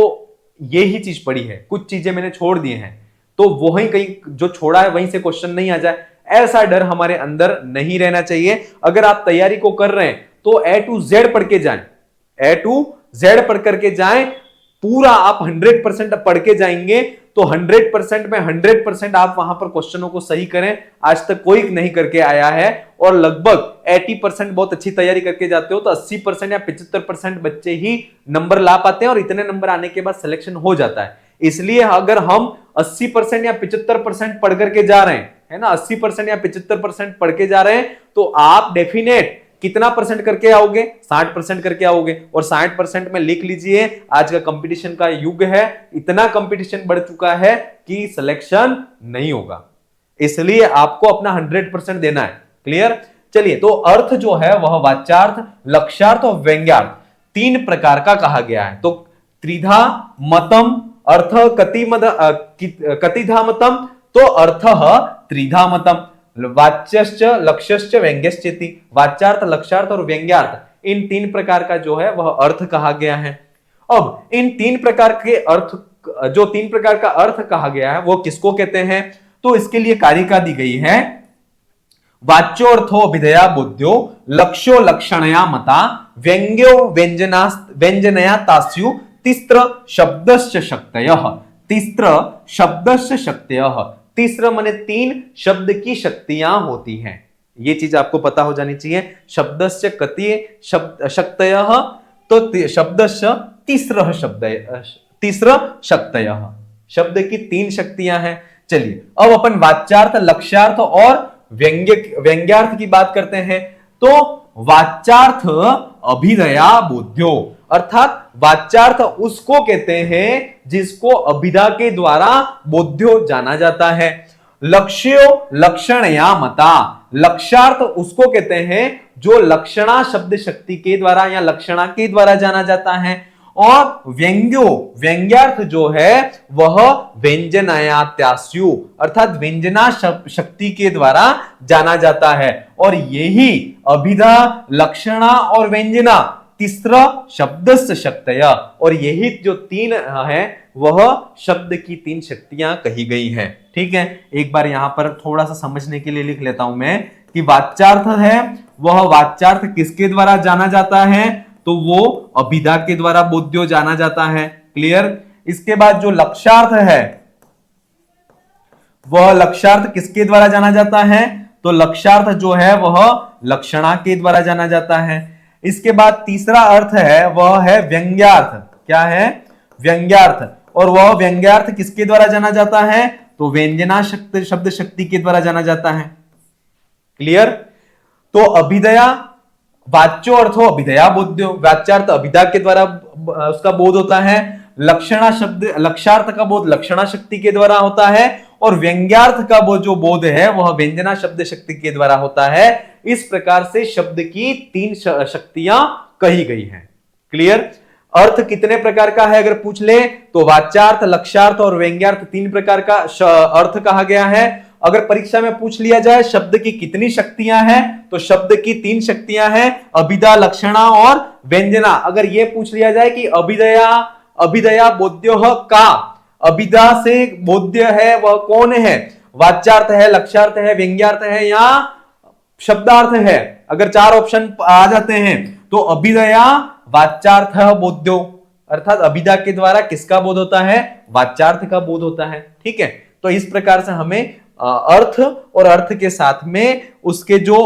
ये ही चीज पढ़ी है, कुछ चीजें मैंने छोड़ दी हैं, तो वहीं कहीं जो छोड़ा है वहीं से क्वेश्चन नहीं आ जाए, ऐसा डर हमारे अंदर नहीं रहना चाहिए। अगर आप तैयारी को कर रहे हैं तो ए टू जेड पढ़ के जाएं, ए टू जेड पढ़ करके जाएं, पूरा आप 100% पढ़ के जाएंगे तो 100% में 100% आप वहां पर क्वेश्चनों को सही करें। आज तक कोई नहीं करके आया है और लगभग 80% बहुत अच्छी तैयारी करके जाते हो तो 80% या 75% बच्चे ही नंबर ला पाते हैं और इतने नंबर आने के बाद सिलेक्शन हो जाता है। इसलिए अगर हम 80% या 75% पढ़ करके जा रहे हैं, है ना, 80% या 75% पढ़ के जा रहे हैं, तो आप डेफिनेट कितना परसेंट करके आओगे? 60% करके आओगे। और 60% में लिख लीजिए, आज का कंपटीशन का युग है, इतना कंपटीशन बढ़ चुका है कि सिलेक्शन नहीं होगा, इसलिए आपको अपना 100% देना है। क्लियर? चलिए, तो अर्थ जो है वह वाच्यार्थ, लक्ष्यार्थ और व्यंग्यार्थ 3 प्रकार का कहा गया है। तो त्रिधा मतम अर्थ कतिधा मतम, तो अर्थ त्रिधा मतम, वाच्यश्च लक्ष्यश्च व्यंग्यश्चेति, वाच्यार्थ, लक्ष्यार्थ और व्यंग्यार्थ, इन 3 प्रकार का जो है वह अर्थ कहा गया है। अब इन 3 प्रकार के अर्थ, जो 3 प्रकार का अर्थ कहा गया है वो किसको कहते हैं? तो इसके लिए कारिका दी गई है, वाच्योर्थो अभिधया बुद्ध्यो लक्ष्यो लक्षणया मता व्यंग्यो व्यंजनया तास्यु तिस्र शब्दश्च शक्तयः, तिस्र शब्दश्च शक्तयः, तीसरा माने 3 शब्द की शक्तियां होती हैं। ये चीज आपको पता हो जानी चाहिए। शब्दस्य कति शक्तयः, तो शब्दस्य तीसरा शक्तयः, शब्द की 3 शक्तियां हैं। चलिए, अब अपन वाच्यार्थ, लक्ष्यार्थ और व्यंग्यार्थ की बात करते हैं। तो वाच्यार्थ अभिधया बोध्यो, अर्थात वाच्यार्थ उसको कहते हैं जिसको अभिधा के द्वारा बोध्यो जाना जाता है। लक्ष्यो लक्षणया मता, लक्ष्यार्थ उसको कहते हैं जो लक्षणा शब्द शक्ति के द्वारा या लक्षणा के द्वारा जाना जाता है। और व्यंग्यार्थ जो है वह व्यंजनायात्यास्यु, अर्थात व्यंजना शक्ति के द्वारा जाना जाता है। और यही अभिधा, लक्षणा और व्यंजना तीसरा शब्दस्य शक्तय, और यही जो 3 है वह शब्द की 3 शक्तियां कही गई हैं। ठीक है, एक बार यहां पर थोड़ा सा समझने के लिए लिख लेता हूं मैं कि वाच्यार्थ है वह वाच्यार्थ किसके द्वारा जाना जाता है? तो वो अभिधा के द्वारा बोध्यो जाना जाता है। क्लियर? इसके बाद जो लक्ष्यार्थ है वह लक्ष्यार्थ किसके द्वारा जाना जाता है? तो लक्ष्यार्थ जो है वह लक्षणा के द्वारा जाना जाता है। इसके बाद तीसरा अर्थ है वह है व्यंग्यार्थ। क्या है? व्यंग्यार्थ। और वह व्यंग्यार्थ किसके द्वारा जाना जाता है? तो व्यंजना शब्द शक्ति के द्वारा जाना जाता है। क्लियर? तो अभिधया, वाच्यो अर्थो अभिधया बोध्यो, वाच्यार्थ अभिधा के द्वारा उसका बोध होता है। लक्ष्यार्थ का बोध लक्षणा शक्ति के द्वारा होता है और व्यंग्यार्थ का जो बोध है वह व्यंजना शब्द शक्ति के द्वारा होता है। इस प्रकार से शब्द की 3 शक्तियां कही गई हैं। क्लियर? अर्थ कितने प्रकार का है अगर पूछ ले तो वाच्यार्थ, लक्ष्यार्थ और व्यंग्यार्थ 3 प्रकार का अर्थ कहा गया है। अगर परीक्षा में पूछ लिया जाए शब्द की कितनी शक्तियां हैं, तो शब्द की 3 शक्तियां हैं, अभिधा, लक्षणा और व्यंजना। अगर यह पूछ लिया जाए कि अभिधया बोध्यो का, अभिधा से बोध्य है वह कौन है? वाच्यार्थ है, लक्ष्यार्थ है, व्यंग्यार्थ है या शब्दार्थ है? अगर 4 ऑप्शन आ जाते हैं तो अभिधया वाच्यार्थ बोध्यो, अर्थात अभिधा के द्वारा किसका बोध होता है? वाच्यार्थ का बोध होता है। ठीक है, तो इस प्रकार से हमें अर्थ और अर्थ के साथ में उसके जो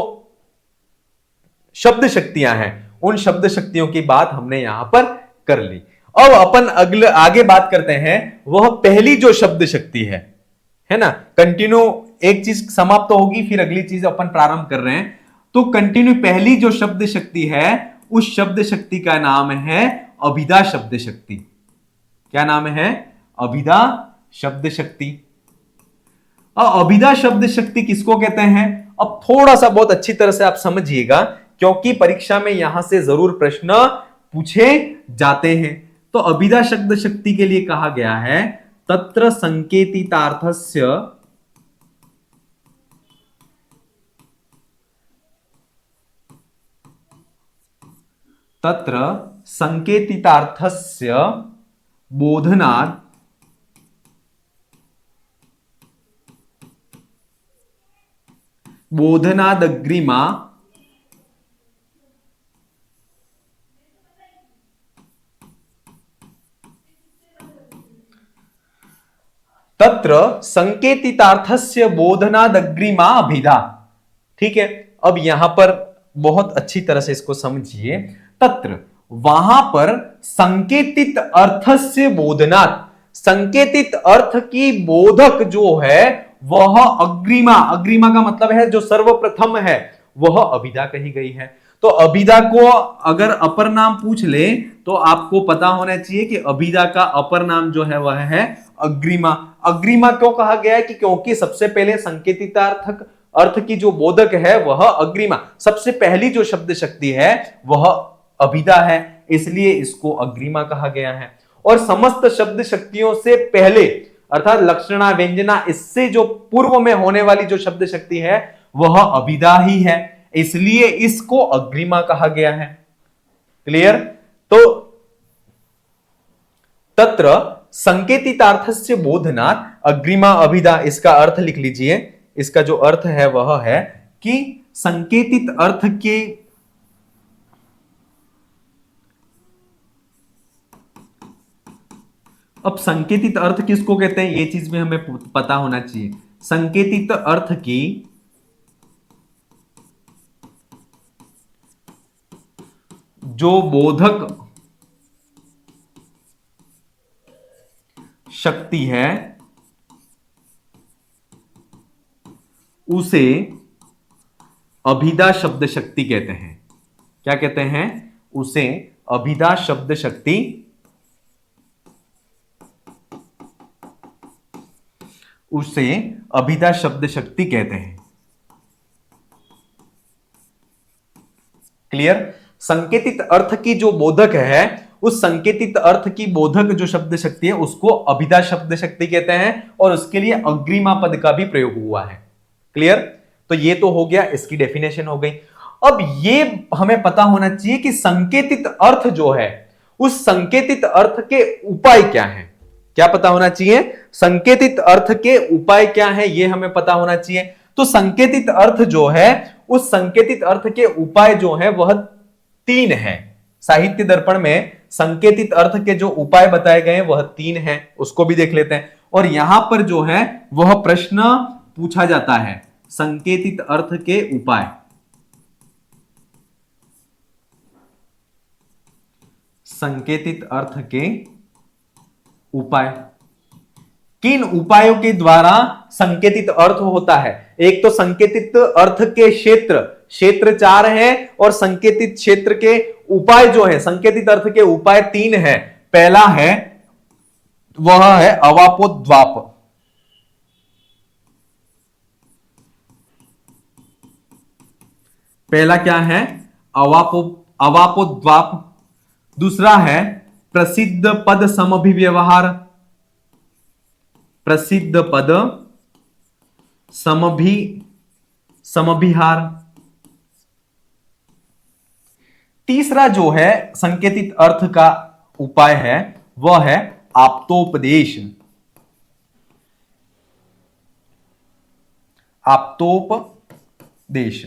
शब्द शक्तियां हैं उन शब्द शक्तियों की बात हमने यहां पर कर ली। अब अपन आगे बात करते हैं वह पहली जो शब्द शक्ति है, है ना। कंटिन्यू एक चीज समाप्त तो होगी, फिर अगली चीज अपन प्रारंभ कर रहे हैं। तो कंटिन्यू पहली जो शब्द शक्ति है, उस शब्द शक्ति का नाम है अभिधा शब्द शक्ति। क्या नाम है? अभिधा शब्द शक्ति। अभिधा शब्द शक्ति किसको कहते हैं? अब थोड़ा सा बहुत अच्छी तरह से आप समझिएगा, क्योंकि परीक्षा में यहां से जरूर प्रश्न पूछे जाते हैं। तो अभिधा शब्द शक्ति के लिए कहा गया है तत्र संकेतितार्थस्य बोधनात् बोधनादग्रिमा तत्र संकेतितार्थस्य बोधनादग्रिमा अभिधा। ठीक है, अब यहां पर बहुत अच्छी तरह से इसको समझिए। तत्र वहां पर संकेतित अर्थस्य बोधनात्, संकेतित अर्थ की बोधक जो है वह अग्रिमा, अग्रिमा का मतलब है जो सर्वप्रथम है, वह अभिधा कही गई है। तो अभिधा को अगर अपर नाम पूछ ले तो आपको पता होना चाहिए कि अभिधा का अपर नाम जो है वह है अग्रिमा। अग्रिमा क्यों कहा गया है? कि क्योंकि सबसे पहले संकेतितार्थक अर्थ की जो बोधक है वह अग्रिमा, सबसे पहली जो शब्द शक्ति है वह अभिधा है, इसलिए इसको अग्रिमा कहा गया है। और समस्त शब्द शक्तियों से पहले अर्थात लक्षणा, व्यंजना, इससे जो पूर्व में होने वाली जो शब्द शक्ति है वह अभिधा ही है, इसलिए इसको अग्रिमा कहा गया है। क्लियर? तो तत्र संकेतितार्थस्य बोधनात् अग्रिमा अभिधा, इसका अर्थ लिख लीजिए। इसका जो अर्थ है वह है कि संकेतित अर्थ के अब संकेतित अर्थ किसको कहते हैं ये चीज भी हमें पता होना चाहिए। संकेतित अर्थ की जो बोधक शक्ति है उसे अभिधा शब्द शक्ति कहते हैं। क्या कहते हैं? उसे अभिधा शब्द शक्ति, उसे अभिधा शब्द शक्ति कहते हैं। क्लियर? संकेतित अर्थ की जो बोधक है, उस संकेतित अर्थ की बोधक जो शब्द शक्ति है उसको अभिधा शब्द शक्ति कहते हैं, और उसके लिए अग्रिमा पद का भी प्रयोग हुआ है। क्लियर? तो ये तो हो गया, इसकी डेफिनेशन हो गई। अब ये हमें पता होना चाहिए कि संकेतित अर्थ जो है उस संकेतित अर्थ के उपाय क्या हैं। क्या पता होना चाहिए? संकेतित अर्थ के उपाय क्या है ये हमें पता होना चाहिए। तो संकेतित अर्थ जो है, उस संकेतित अर्थ के उपाय जो है वह 3 है। साहित्य दर्पण में संकेतित अर्थ के जो उपाय बताए गए वह 3 हैं, उसको भी देख लेते हैं। और यहां पर जो है वह प्रश्न पूछा जाता है, संकेतित अर्थ के उपाय। संकेतित अर्थ के उपाय, किन उपायों के द्वारा संकेतित अर्थ होता है? एक तो संकेतित अर्थ के क्षेत्र 4 है, और संकेतित क्षेत्र के उपाय जो है, संकेतित अर्थ के उपाय 3 है। पहला है वह है अवापोद्वाप। पहला क्या है? अवापोद्वाप। दूसरा है प्रसिद्ध पद समभिव्यवहार, प्रसिद्ध पद समभिहार। तीसरा जो है संकेतित अर्थ का उपाय है वह है आप्तोपदेश। आप्तोपदेश।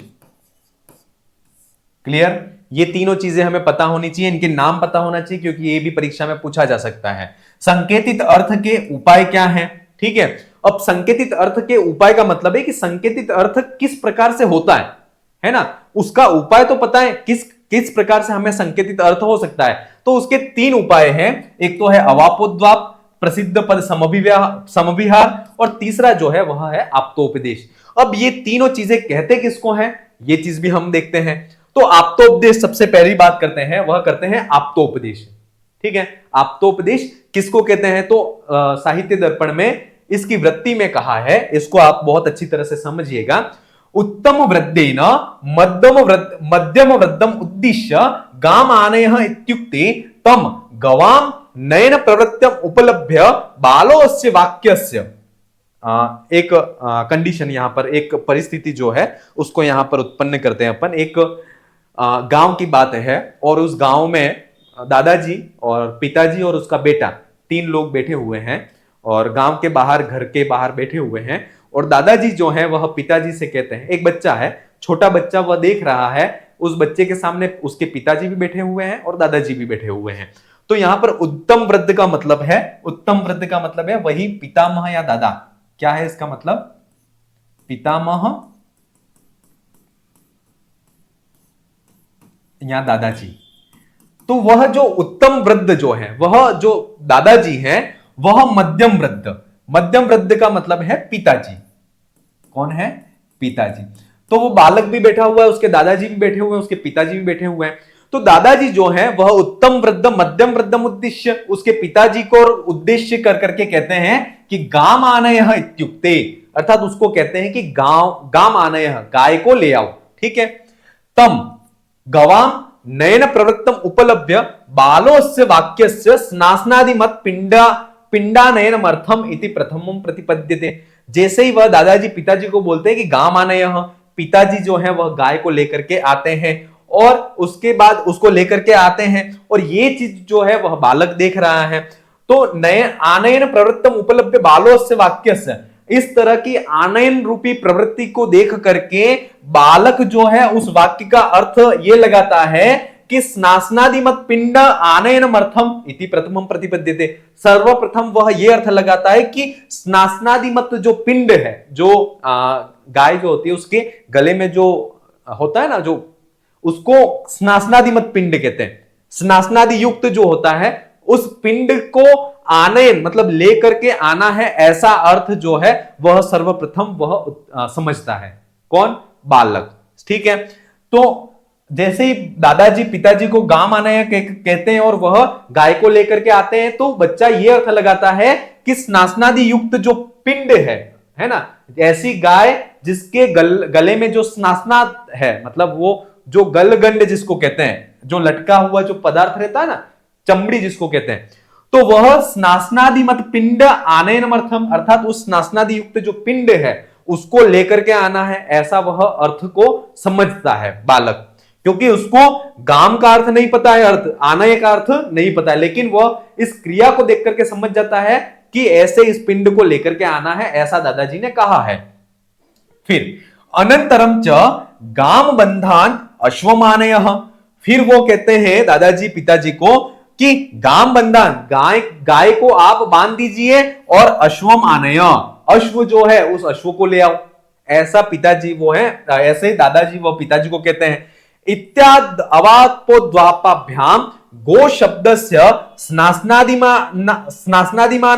क्लियर? ये तीनों चीजें हमें पता होनी चाहिए, इनके नाम पता होना चाहिए, क्योंकि ये भी परीक्षा में पूछा जा सकता है। संकेतित अर्थ के उपाय क्या हैं? ठीक है, अब संकेतित अर्थ के उपाय का मतलब है कि संकेतित अर्थ किस प्रकार से होता है ना, उसका उपाय तो पता है, किस प्रकार से हमें संकेतित अर्थ हो सकता है। तो उसके 3 उपाय हैं। एक तो है अवापोद्वाप, प्रसिद्ध पद समभिहार, और तीसरा जो है वह है आप्तोपदेश। अब ये तीनों चीजें कहते किसको हैं, ये चीज भी हम देखते हैं। तो आप्तोपदेश सबसे पहली बात करते हैं, वह करते हैं आप्तोपदेश। ठीक है, आप्तोपदेश किसको कहते हैं, तो साहित्य दर्पण में इसकी वृत्ति में कहा है, इसको आप बहुत अच्छी तरह से समझिएगा। उत्तम वृद्धेन मध्यम वृद्धम उद्दिश्य गाम आनयः इत्युक्ते तम गवाम नयन प्रवृत्त्यम उपलभ्य बालोस्य वाक्यस्य। एक कंडीशन यहां पर, एक परिस्थिति जो है उसको यहां पर उत्पन्न करते हैं अपन। एक गांव की बात है और उस गांव में दादाजी और पिताजी और उसका बेटा, तीन लोग बैठे हुए हैं और गांव के बाहर, घर के बाहर बैठे हुए हैं। और दादाजी जो है वह पिताजी से कहते हैं, एक बच्चा है, छोटा बच्चा, वह देख रहा है, उस बच्चे के सामने उसके पिताजी भी बैठे हुए हैं और दादाजी भी बैठे हुए हैं। तो यहां पर उत्तम वृद्ध का मतलब है, उत्तम वृद्ध का मतलब है वही पितामह या दादा। क्या है इसका मतलब, पितामह या दादाजी। तो वह जो उत्तम वृद्ध जो है, वह जो दादाजी हैं, वह मध्यम वृद्ध। मध्यम वृद्ध का मतलब है पिताजी। कौन है, पिताजी। तो वो बालक भी बैठा हुआ है, उसके दादाजी भी बैठे हुए हैं, उसके पिताजी भी बैठे हुए हैं। तो दादाजी जो है वह उत्तम वृद्ध मध्यम वृद्धम उद्देश्य, उसके पिताजी को उद्देश्य कर करके कहते हैं कि गाम आनयः इत्युक्ते, अर्थात उसको कहते हैं कि गाम आनयः, गाय को ले आओ। ठीक है, तम गवाम नयन प्रवृत्तम उपलभ्य बालोस्य वाक्यस्य स्नासनादिमत पिंडानयनमर्थम इति प्रथमम प्रतिपद्यते। जैसे ही वह दादाजी पिताजी को बोलते हैं कि गाम आनयः, पिताजी जो है वह गाय को लेकर के आते हैं और उसके बाद उसको लेकर के आते हैं, और ये चीज जो है वह बालक देख रहा है। तो नए आनयन प्रवृत्तम उपलब्ध बालोस्य वाक्यस्य, इस तरह की आनयन रूपी प्रवृत्ति को देख करके बालक जो है उस वाक्य का अर्थ ये लगाता है कि स्नासनादिमत पिंड आनयनमर्थम इति प्रथमम प्रतिपद्यते। सर्वप्रथम वह यह अर्थ लगाता है कि स्नासनादिमत जो पिंड है, जो गाय जो होती है उसके गले में जो होता है ना, जो उसको स्नासनादिमत पिंड कहते हैं। स्नासनादि युक्त जो होता है उस पिंड को आनयन मतलब लेकर के आना है, ऐसा अर्थ जो है वह सर्वप्रथम वह समझता है। कौन, बालक। ठीक है, तो जैसे ही दादाजी पिताजी को गाम आनयः कहते हैं और वह गाय को लेकर के आते हैं, तो बच्चा यह अर्थ लगाता है कि स्नासनादि युक्त जो पिंड है ना, ऐसी गाय जिसके गले में जो स्नासनाद है, मतलब वो जो गलगंड जिसको कहते हैं, जो लटका हुआ जो पदार्थ रहता है ना, चमड़ी जिसको कहते हैं, तो वह स्नासनादिमत पिंड आनयनमर्थम, अर्थात उस स्नासनादि युक्त जो पिंड है उसको लेकर के आना है, ऐसा वह अर्थ को समझता है बालक। क्योंकि उसको गाम का अर्थ नहीं पता है, अर्थ आनय का अर्थ नहीं पता है, लेकिन वह इस क्रिया को देख करके समझ जाता है कि ऐसे इस पिंड को लेकर के आना है, ऐसा दादाजी ने कहा है। फिर अनंतरम च गाम बंधान अश्वमानयः, फिर वो कहते हैं दादाजी पिताजी को कि गाम बंधान, गाय को आप बांध दीजिए और अश्वम आनय, अश्व जो है उस अश्व को ले आओ, ऐसा पिताजी वो है, ऐसे दादाजी वो पिताजी को कहते हैं। इत्याद अवापोद्वापाभ्याम गो शब्दस्य स्नासनादिमान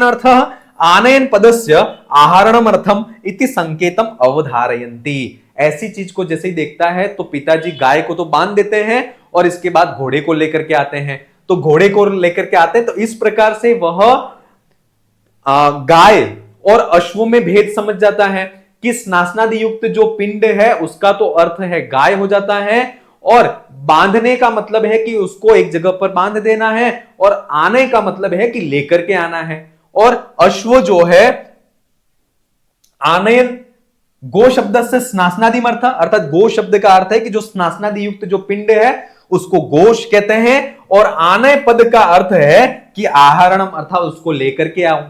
अर्थः आनयन पदस्य आहरणम अर्थम इति संकेतम अवधारयन्ति। ऐसी चीज को जैसे ही देखता है तो पिताजी गाय को तो बांध देते हैं और इसके बाद घोड़े को लेकर के आते हैं, तो घोड़े को लेकर के आते हैं, तो इस प्रकार से वह गाय और अश्व में भेद समझ जाता है कि स्नासनादि युक्त जो पिंड है उसका तो अर्थ है गाय हो जाता है, और बांधने का मतलब है कि उसको एक जगह पर बांध देना है, और आने का मतलब है कि लेकर के आना है। और अश्व जो है आनयन, गो शब्द से स्नासनादि अर्थ, अर्थात गो शब्द का अर्थ है कि जो स्नासनादि युक्त जो पिंड है उसको गोश कहते हैं, और आनय पद का अर्थ है कि आहरणम अर्थात उसको लेकर के आओ,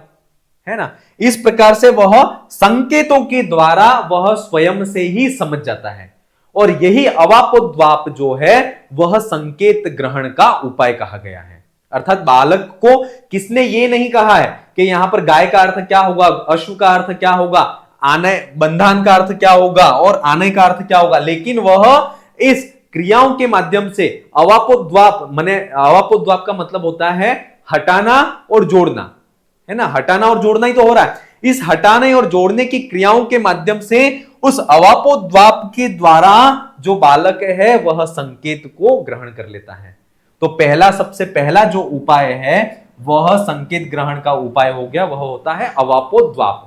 है ना। इस प्रकार से वह संकेतों के द्वारा वह स्वयं से ही समझ जाता है, और यही अवापोद्वाप जो है वह संकेत ग्रहण का उपाय कहा गया है। अर्थात बालक को किसने ये नहीं कहा है कि यहां पर गाय का अर्थ क्या होगा, अश्व का अर्थ क्या होगा, आने बंधान का अर्थ क्या होगा और आने का अर्थ क्या होगा, लेकिन वह इस क्रियाओं के माध्यम से अवापोद्वाप, माने अवापोद्वाप का मतलब होता है हटाना और जोड़ना, है ना, हटाना और जोड़ना ही तो हो रहा है। इस हटाने और जोड़ने की क्रियाओं के माध्यम से उस अवापोद्वाप के द्वारा जो बालक है वह संकेत को ग्रहण कर लेता है। तो पहला, सबसे पहला जो उपाय है वह संकेत ग्रहण का उपाय हो गया, वह होता है अवापोद्वाप।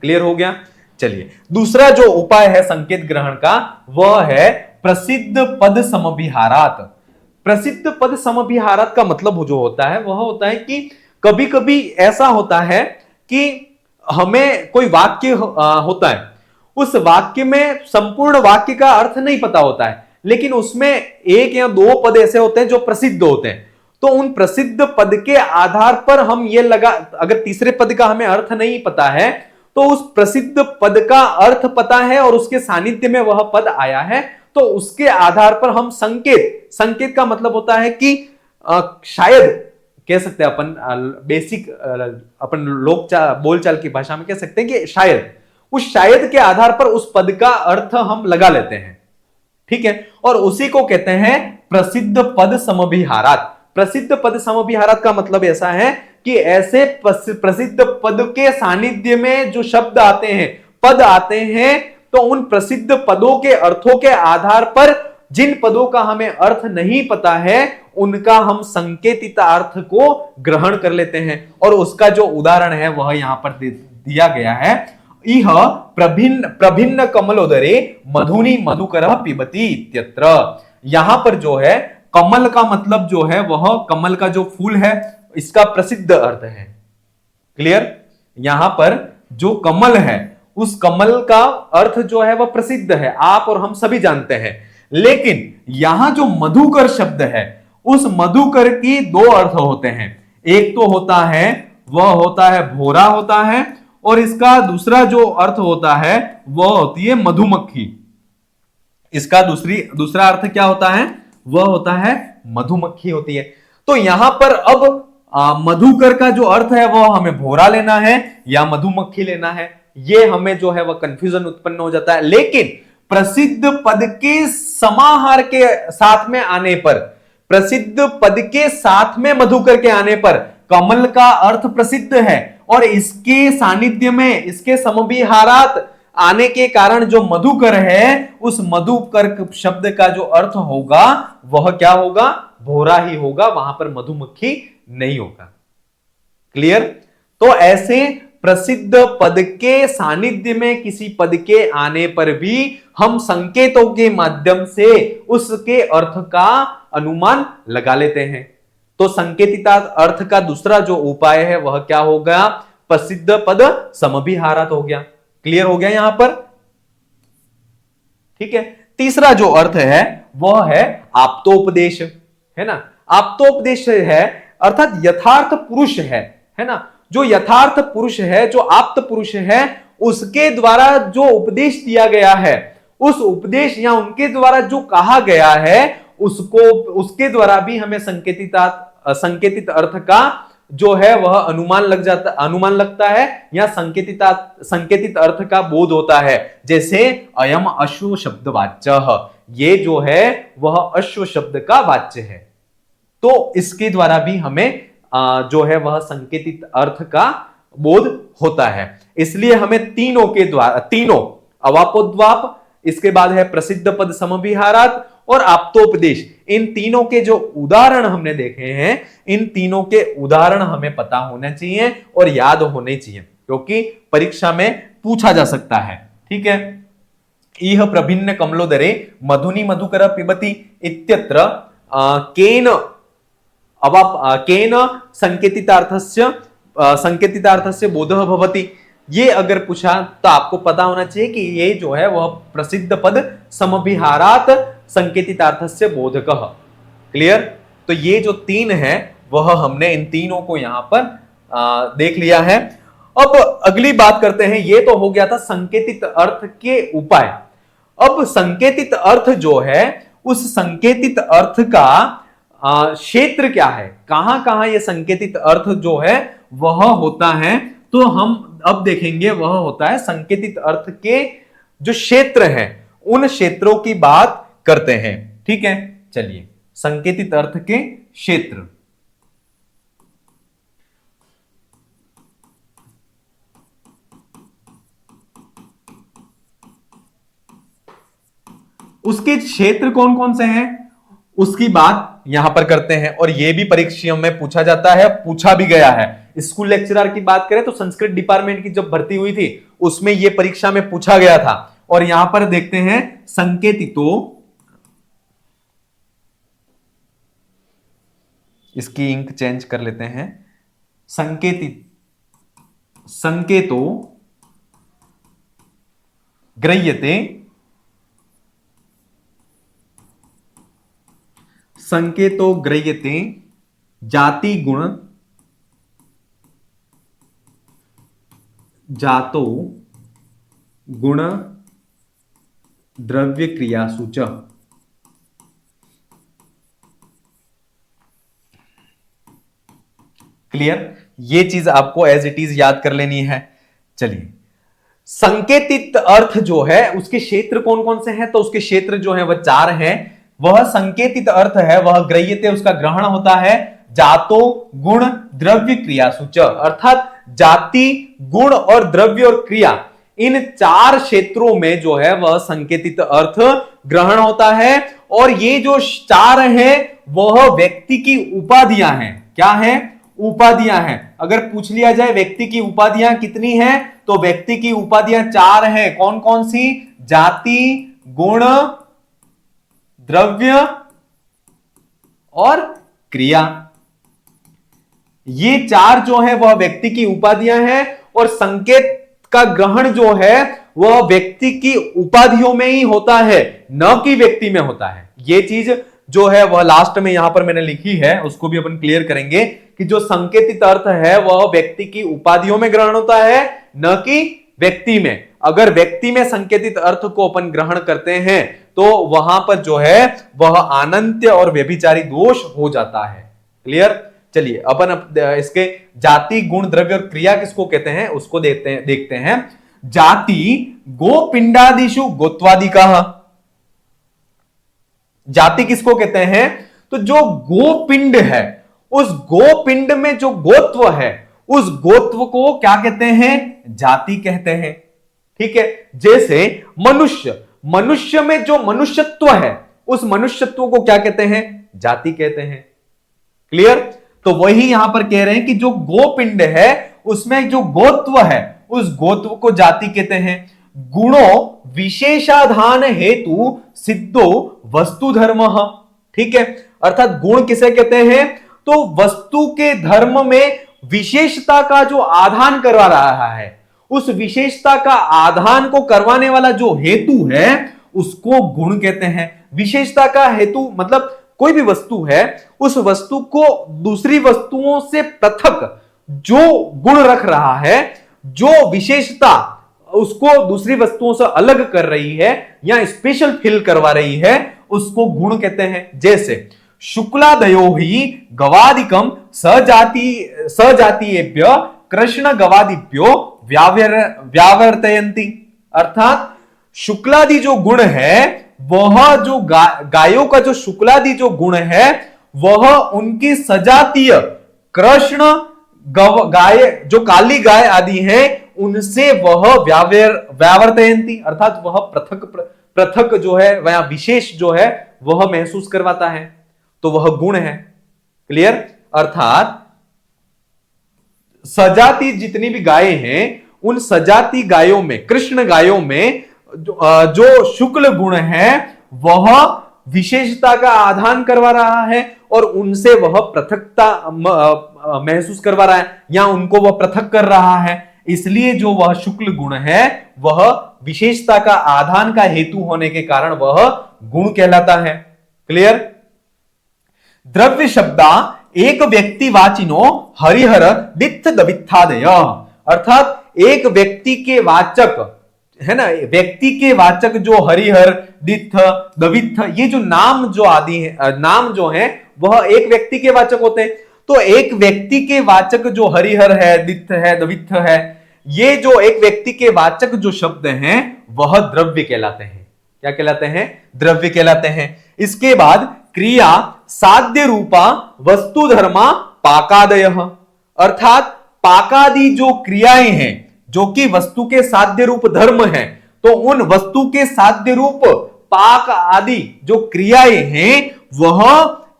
क्लियर हो गया। चलिए, दूसरा जो उपाय है संकेत ग्रहण का वह है प्रसिद्ध पद समभिहारात। प्रसिद्ध पद समभिहारात का मतलब जो होता है वह होता है कि कभी कभी ऐसा होता है कि हमें कोई वाक्य होता है, उस वाक्य में संपूर्ण वाक्य का अर्थ नहीं पता होता है, लेकिन उसमें एक या दो पद ऐसे होते हैं जो प्रसिद्ध होते हैं। तो उन प्रसिद्ध पद के आधार पर हम ये लगा, अगर तीसरे पद का हमें अर्थ नहीं पता है तो उस प्रसिद्ध पद का अर्थ पता है और उसके सानिध्य में वह पद आया है, तो उसके आधार पर हम संकेत, संकेत का मतलब होता है कि शायद कह सकते हैं अपन, बेसिक अपन लोक बोलचाल की भाषा में कह सकते हैं कि शायद, उस शायद के आधार पर उस पद का अर्थ हम लगा लेते हैं। ठीक है, और उसी को कहते हैं प्रसिद्ध पद समभिहारात। प्रसिद्ध पद समभिहारात का मतलब ऐसा है कि ऐसे प्रसिद्ध पद के सानिध्य में जो शब्द आते हैं, पद आते हैं, तो उन प्रसिद्ध पदों के अर्थों के आधार पर जिन पदों का हमें अर्थ नहीं पता है उनका हम संकेतित अर्थ को ग्रहण कर लेते हैं। और उसका जो उदाहरण है वह यहां पर दिया गया है, इह प्रभिन्न प्रभिन्न कमलोदरे मधुनी मधुकर पिबती इत्यत्र। यहां पर जो है कमल का मतलब जो है वह कमल का जो फूल है इसका प्रसिद्ध अर्थ है। क्लियर, यहां पर जो कमल है उस कमल का अर्थ जो है वह प्रसिद्ध है, आप और हम सभी जानते हैं। लेकिन यहां जो मधुकर शब्द है उस मधुकर की दो अर्थ होते हैं, एक तो होता है वह होता है भोरा होता है, और इसका दूसरा जो अर्थ होता है वह होती है मधुमक्खी। इसका दूसरा अर्थ क्या होता है, वह होता है मधुमक्खी होती है। तो यहां पर अब मधुकर का जो अर्थ है वह हमें भोरा लेना है या मधुमक्खी लेना है, ये हमें जो है वह कंफ्यूजन उत्पन्न हो जाता है। लेकिन प्रसिद्ध पद के समाहार के साथ में आने पर, प्रसिद्ध पद के साथ में मधुकर के आने पर कमल का अर्थ प्रसिद्ध है, और इसके सानिध्य में इसके समभिहारात आने के कारण जो मधुकर है उस मधुकर शब्द का जो अर्थ होगा वह क्या होगा, भोरा ही होगा, वहां पर मधुमक्खी नहीं होगा। क्लियर। तो ऐसे प्रसिद्ध पद के सानिध्य में किसी पद के आने पर भी हम संकेतों के माध्यम से उसके अर्थ का अनुमान लगा लेते हैं। तो संकेतित अर्थ का दूसरा जो उपाय है वह क्या होगा, प्रसिद्ध पद समभिहारात हो गया। क्लियर हो गया यहां पर। ठीक है, तीसरा जो अर्थ है वह है आप्तोपदेश, है ना। आप्तोपदेश है अर्थात यथार्थ पुरुष है ना, जो यथार्थ पुरुष है, जो आप्त पुरुष है, उसके द्वारा जो उपदेश दिया गया है, उस उपदेश या उनके द्वारा जो कहा गया है उसको, उसके द्वारा भी हमें संकेतित अर्थ का जो है वह अनुमान लगता है या संकेतित अर्थ का बोध होता है। जैसे अयम अश्व शब्द वाच्य, ये जो है वह अश्व शब्द का वाच्य है, तो इसके द्वारा भी हमें जो है वह संकेतित अर्थ का बोध होता है। इसलिए हमें तीनों के द्वारा, तीनों अवापोद्वाप, इसके बाद है प्रसिद्ध पद समभिहारात और आप्तोपदेश, इन तीनों के जो उदाहरण हमने देखे हैं, इन तीनों के उदाहरण हमें पता होना चाहिए और याद होने चाहिए, क्योंकि परीक्षा में पूछा जा सकता है। ठीक है, इह प्रभिन्न कमलोदरे मधुनी मधुकर पिबती इत्यत्र केन संकेतितार्थस्य बोधः भवति, ये अगर पूछा तो आपको पता होना चाहिए कि ये जो है वह प्रसिद्ध पद समभिहारात संकेतितार्थस्य बोधकः। क्लियर। तो ये जो तीन है वह हमने इन तीनों को यहां पर देख लिया है। अब अगली बात करते हैं, ये तो हो गया था संकेतित अर्थ के उपाय। अब संकेतित अर्थ जो है उस संकेतित अर्थ का क्षेत्र क्या है, कहां कहां ये संकेतित अर्थ जो है वह होता है, तो हम अब देखेंगे वह होता है संकेतित अर्थ के जो क्षेत्र हैं उन क्षेत्रों की बात करते हैं। ठीक है, चलिए संकेतित अर्थ के क्षेत्र। उसके क्षेत्र कौन कौन से हैं उसकी बात यहां पर करते हैं। और यह भी परीक्षा में पूछा जाता है, पूछा भी गया है। स्कूल लेक्चरर की बात करें तो संस्कृत डिपार्टमेंट की जब भर्ती हुई थी उसमें यह परीक्षा में पूछा गया था। और यहां पर देखते हैं संकेतितो, इसकी इंक चेंज कर लेते हैं, संकेतो गृह्यते, संकेतो गृह्यते जाति गुण, जातो गुण द्रव्य क्रियासु च। क्लियर? ये चीज आपको एज इट इज याद कर लेनी है। चलिए, संकेतित अर्थ जो है उसके क्षेत्र कौन कौन से हैं, तो उसके क्षेत्र जो है वह 4 हैं। वह संकेतित अर्थ है, वह गृह्यते, उसका ग्रहण होता है जातो गुण द्रव्य क्रियासु च, अर्थात जाति गुण और द्रव्य और क्रिया, इन 4 क्षेत्रों में जो है वह संकेतित अर्थ ग्रहण होता है। और ये जो 4 हैं वह व्यक्ति की उपाधियां हैं। क्या है? उपाधियां हैं। अगर पूछ लिया जाए व्यक्ति की उपाधियां कितनी हैं, तो व्यक्ति की उपाधियां 4 हैं। कौन कौन सी? जाति, गुण, द्रव्य और क्रिया। ये 4 जो है वह व्यक्ति की उपाधियां हैं। और संकेत का ग्रहण जो है वह व्यक्ति की उपाधियों में ही होता है, न कि व्यक्ति में होता है। ये चीज जो है वह लास्ट में यहां पर मैंने लिखी है, उसको भी अपन क्लियर करेंगे कि जो संकेतित अर्थ है वह व्यक्ति की उपाधियों में ग्रहण होता है, न कि व्यक्ति में। अगर व्यक्ति में संकेतित अर्थ को अपन ग्रहण करते हैं तो वहां पर जो है वह अनंत्य और व्यभिचारी दोष हो जाता है। क्लियर? चलिए अपन इसके जाति गुण द्रव्य और क्रिया किसको कहते हैं उसको देखते हैं। जाति गोपिंडादिशु गोत्वादिका। जाति किसको कहते हैं? तो जो गोपिंड है, उस गोपिंड में जो गोत्व है, उस गोत्व को क्या कहते हैं? जाति कहते हैं। ठीक है? जैसे मनुष्य में जो मनुष्यत्व है, उस मनुष्यत्व को क्या कहते हैं? जाति कहते हैं। क्लियर? तो वही यहां पर कह रहे हैं कि जो गोपिंड है उसमें जो गोत्व है, उस गोत्व को जाति कहते हैं। गुणों विशेषाधान हेतु सिद्धो वस्तु धर्म। ठीक है? अर्थात गुण किसे कहते हैं? तो वस्तु के धर्म में विशेषता का जो आधान करवा रहा है, उस विशेषता का आधान को करवाने वाला जो हेतु है उसको गुण कहते हैं। विशेषता का हेतु मतलब कोई भी वस्तु है, उस वस्तु को दूसरी वस्तुओं से पृथक जो गुण रख रहा है, जो विशेषता उसको दूसरी वस्तुओं से अलग कर रही है या स्पेशल फील करवा रही है, उसको गुण कहते हैं। जैसे शुक्लादयो ही गवादिकम सजातीयेभ्य कृष्ण गवादिभ्यो व्यावर्तयन्ति। अर्थात शुक्लादि जो गुण है वह जो गायों का जो शुक्लादि जो गुण है वह उनकी सजातीय कृष्ण गाय जो काली गाय आदि है उनसे वह व्यावर्तयन्ति, अर्थात वह पृथक जो है वह विशेष जो है वह महसूस करवाता है, तो वह गुण है। क्लियर? अर्थात सजाती जितनी भी गायें हैं उन सजाती गायों में, कृष्ण गायों में जो शुक्ल गुण है वह विशेषता का आधान करवा रहा है और उनसे वह पृथकता महसूस करवा रहा है या उनको वह पृथक कर रहा है। इसलिए जो वह शुक्ल गुण है वह विशेषता का आधान का हेतु होने के कारण वह गुण कहलाता है। क्लियर? द्रव्य शब्दा एक व्यक्ति वाचिनो हरिहर दित्थ दवित्थादय। अर्थात एक व्यक्ति के वाचक है ना, व्यक्ति के वाचक जो हरिहर दित्थ दवित्थ ये जो नाम जो आदि है, नाम जो है वह एक व्यक्ति के वाचक होते हैं। तो एक व्यक्ति के वाचक जो हरिहर है, दित्थ है, दवित्थ है, ये जो एक व्यक्ति के वाचक जो शब्द हैं वह द्रव्य कहलाते हैं। क्या कहलाते हैं? द्रव्य कहलाते हैं। इसके बाद क्रिया साध्य रूपा वस्तु धर्मा पाकादय। अर्थात पाकादि जो क्रियाएं हैं जो कि वस्तु के साध्य रूप धर्म है, तो उन वस्तु के साध्य रूप पाक आदि जो क्रियाएं हैं वह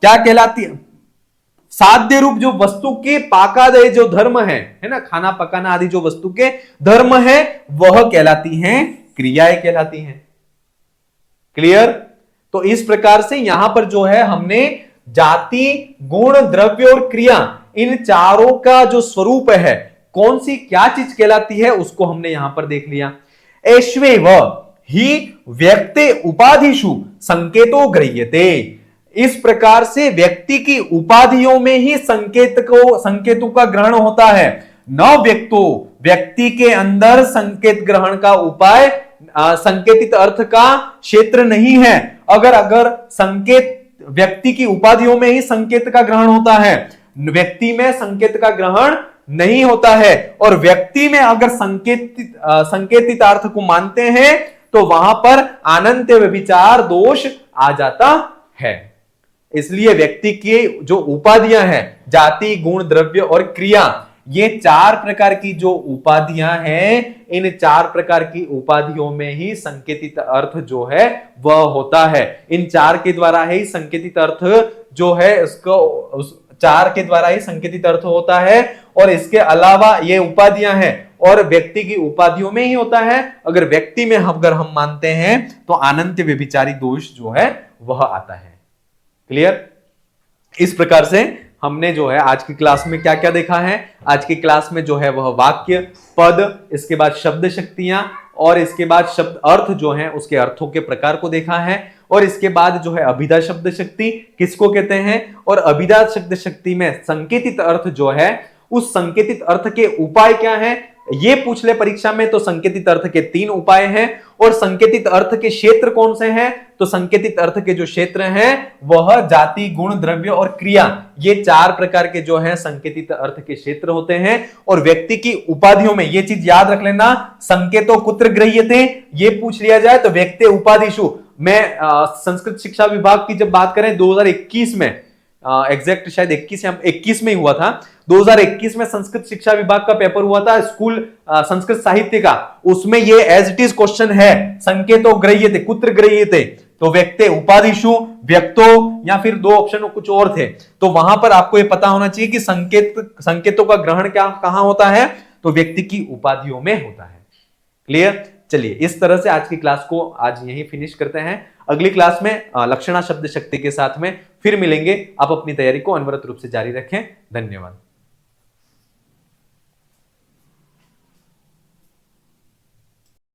क्या कहलाती है? साध्य रूप जो वस्तु के पाकादय जो धर्म है ना, खाना पकाना आदि जो वस्तु के धर्म है वह कहलाती हैं क्रियाएं कहलाती हैं। क्लियर? तो इस प्रकार से यहां पर जो है हमने जाति, गुण, द्रव्य और क्रिया इन चारों का जो स्वरूप है, कौन सी क्या चीज कहलाती है, उसको हमने यहां पर देख लिया। एष्वेव ही व्यक्ति उपाधिषु संकेतो गृह्यते। इस प्रकार से व्यक्ति की उपाधियों में ही संकेतों का ग्रहण होता है। न व्यक्ति के अंदर संकेत ग्रहण का उपाय संकेतित अर्थ का क्षेत्र नहीं है। अगर संकेत व्यक्ति की उपाधियों में ही संकेत का ग्रहण होता है, व्यक्ति में संकेत का ग्रहण नहीं होता है, और व्यक्ति में अगर संकेतित अर्थ को मानते हैं तो वहां पर अनंत्य व्यभिचार दोष आ जाता है। इसलिए व्यक्ति की जो उपाधियां हैं, जाति, गुण, द्रव्य और क्रिया, ये चार प्रकार की जो उपाधियां हैं, इन चार प्रकार की उपाधियों में ही संकेतित अर्थ जो है वह होता है। इन चार के द्वारा ही संकेतित अर्थ जो है उसको उस चार के द्वारा ही संकेतित अर्थ होता है, और इसके अलावा ये उपाधियां हैं और व्यक्ति की उपाधियों में ही होता है। अगर व्यक्ति में अगर हम मानते हैं तो अनंत व्यभिचारी दोष जो है वह आता है। क्लियर? इस प्रकार से हमने जो है आज की क्लास में क्या क्या देखा है? आज की क्लास में जो है वह वाक्य, पद, इसके बाद शब्द शक्तियां, और इसके बाद शब्द अर्थ जो है उसके अर्थों के प्रकार को देखा है, और इसके बाद जो है अभिधा शब्द शक्ति किसको कहते हैं, और अभिधा शब्द शक्ति में संकेतित अर्थ जो है उस संकेतित अर्थ के उपाय क्या है, ये पूछ ले परीक्षा में तो संकेतित अर्थ के 3 उपाय हैं, और संकेतित अर्थ के क्षेत्र कौन से हैं, तो संकेतित अर्थ के जो क्षेत्र हैं वह जाति, गुण, द्रव्य और क्रिया, ये 4 प्रकार के जो है संकेतित अर्थ के क्षेत्र होते हैं। और व्यक्ति की उपाधियों में ये चीज याद रख लेना, संकेतो कुत्र गृह्यते, ये पूछ लिया जाए तो व्यक्ति उपाधिषु में संस्कृत शिक्षा विभाग की जब बात करें 2021 में, एग्जैक्ट शायद 21 में ही हुआ था, 2021 में संस्कृत शिक्षा विभाग का पेपर हुआ था स्कूल संस्कृत साहित्य का, उसमें ये एज इट इज क्वेश्चन है, संकेतो गृह्यते, कुत्र गृह्यते, तो व्यक्ति उपाधिषु, व्यक्तो, या फिर 2 ऑप्शन कुछ और थे। तो वहां पर आपको ये पता होना चाहिए कि संकेतों का ग्रहण क्या कहां होता है, तो व्यक्ति की उपाधियों में होता है। क्लियर? चलिए, इस तरह से आज की क्लास को आज यही फिनिश करते हैं। अगली क्लास में लक्षणा शब्द शक्ति के साथ में फिर मिलेंगे। आप अपनी तैयारी को अनवरत रूप से जारी रखें। धन्यवाद।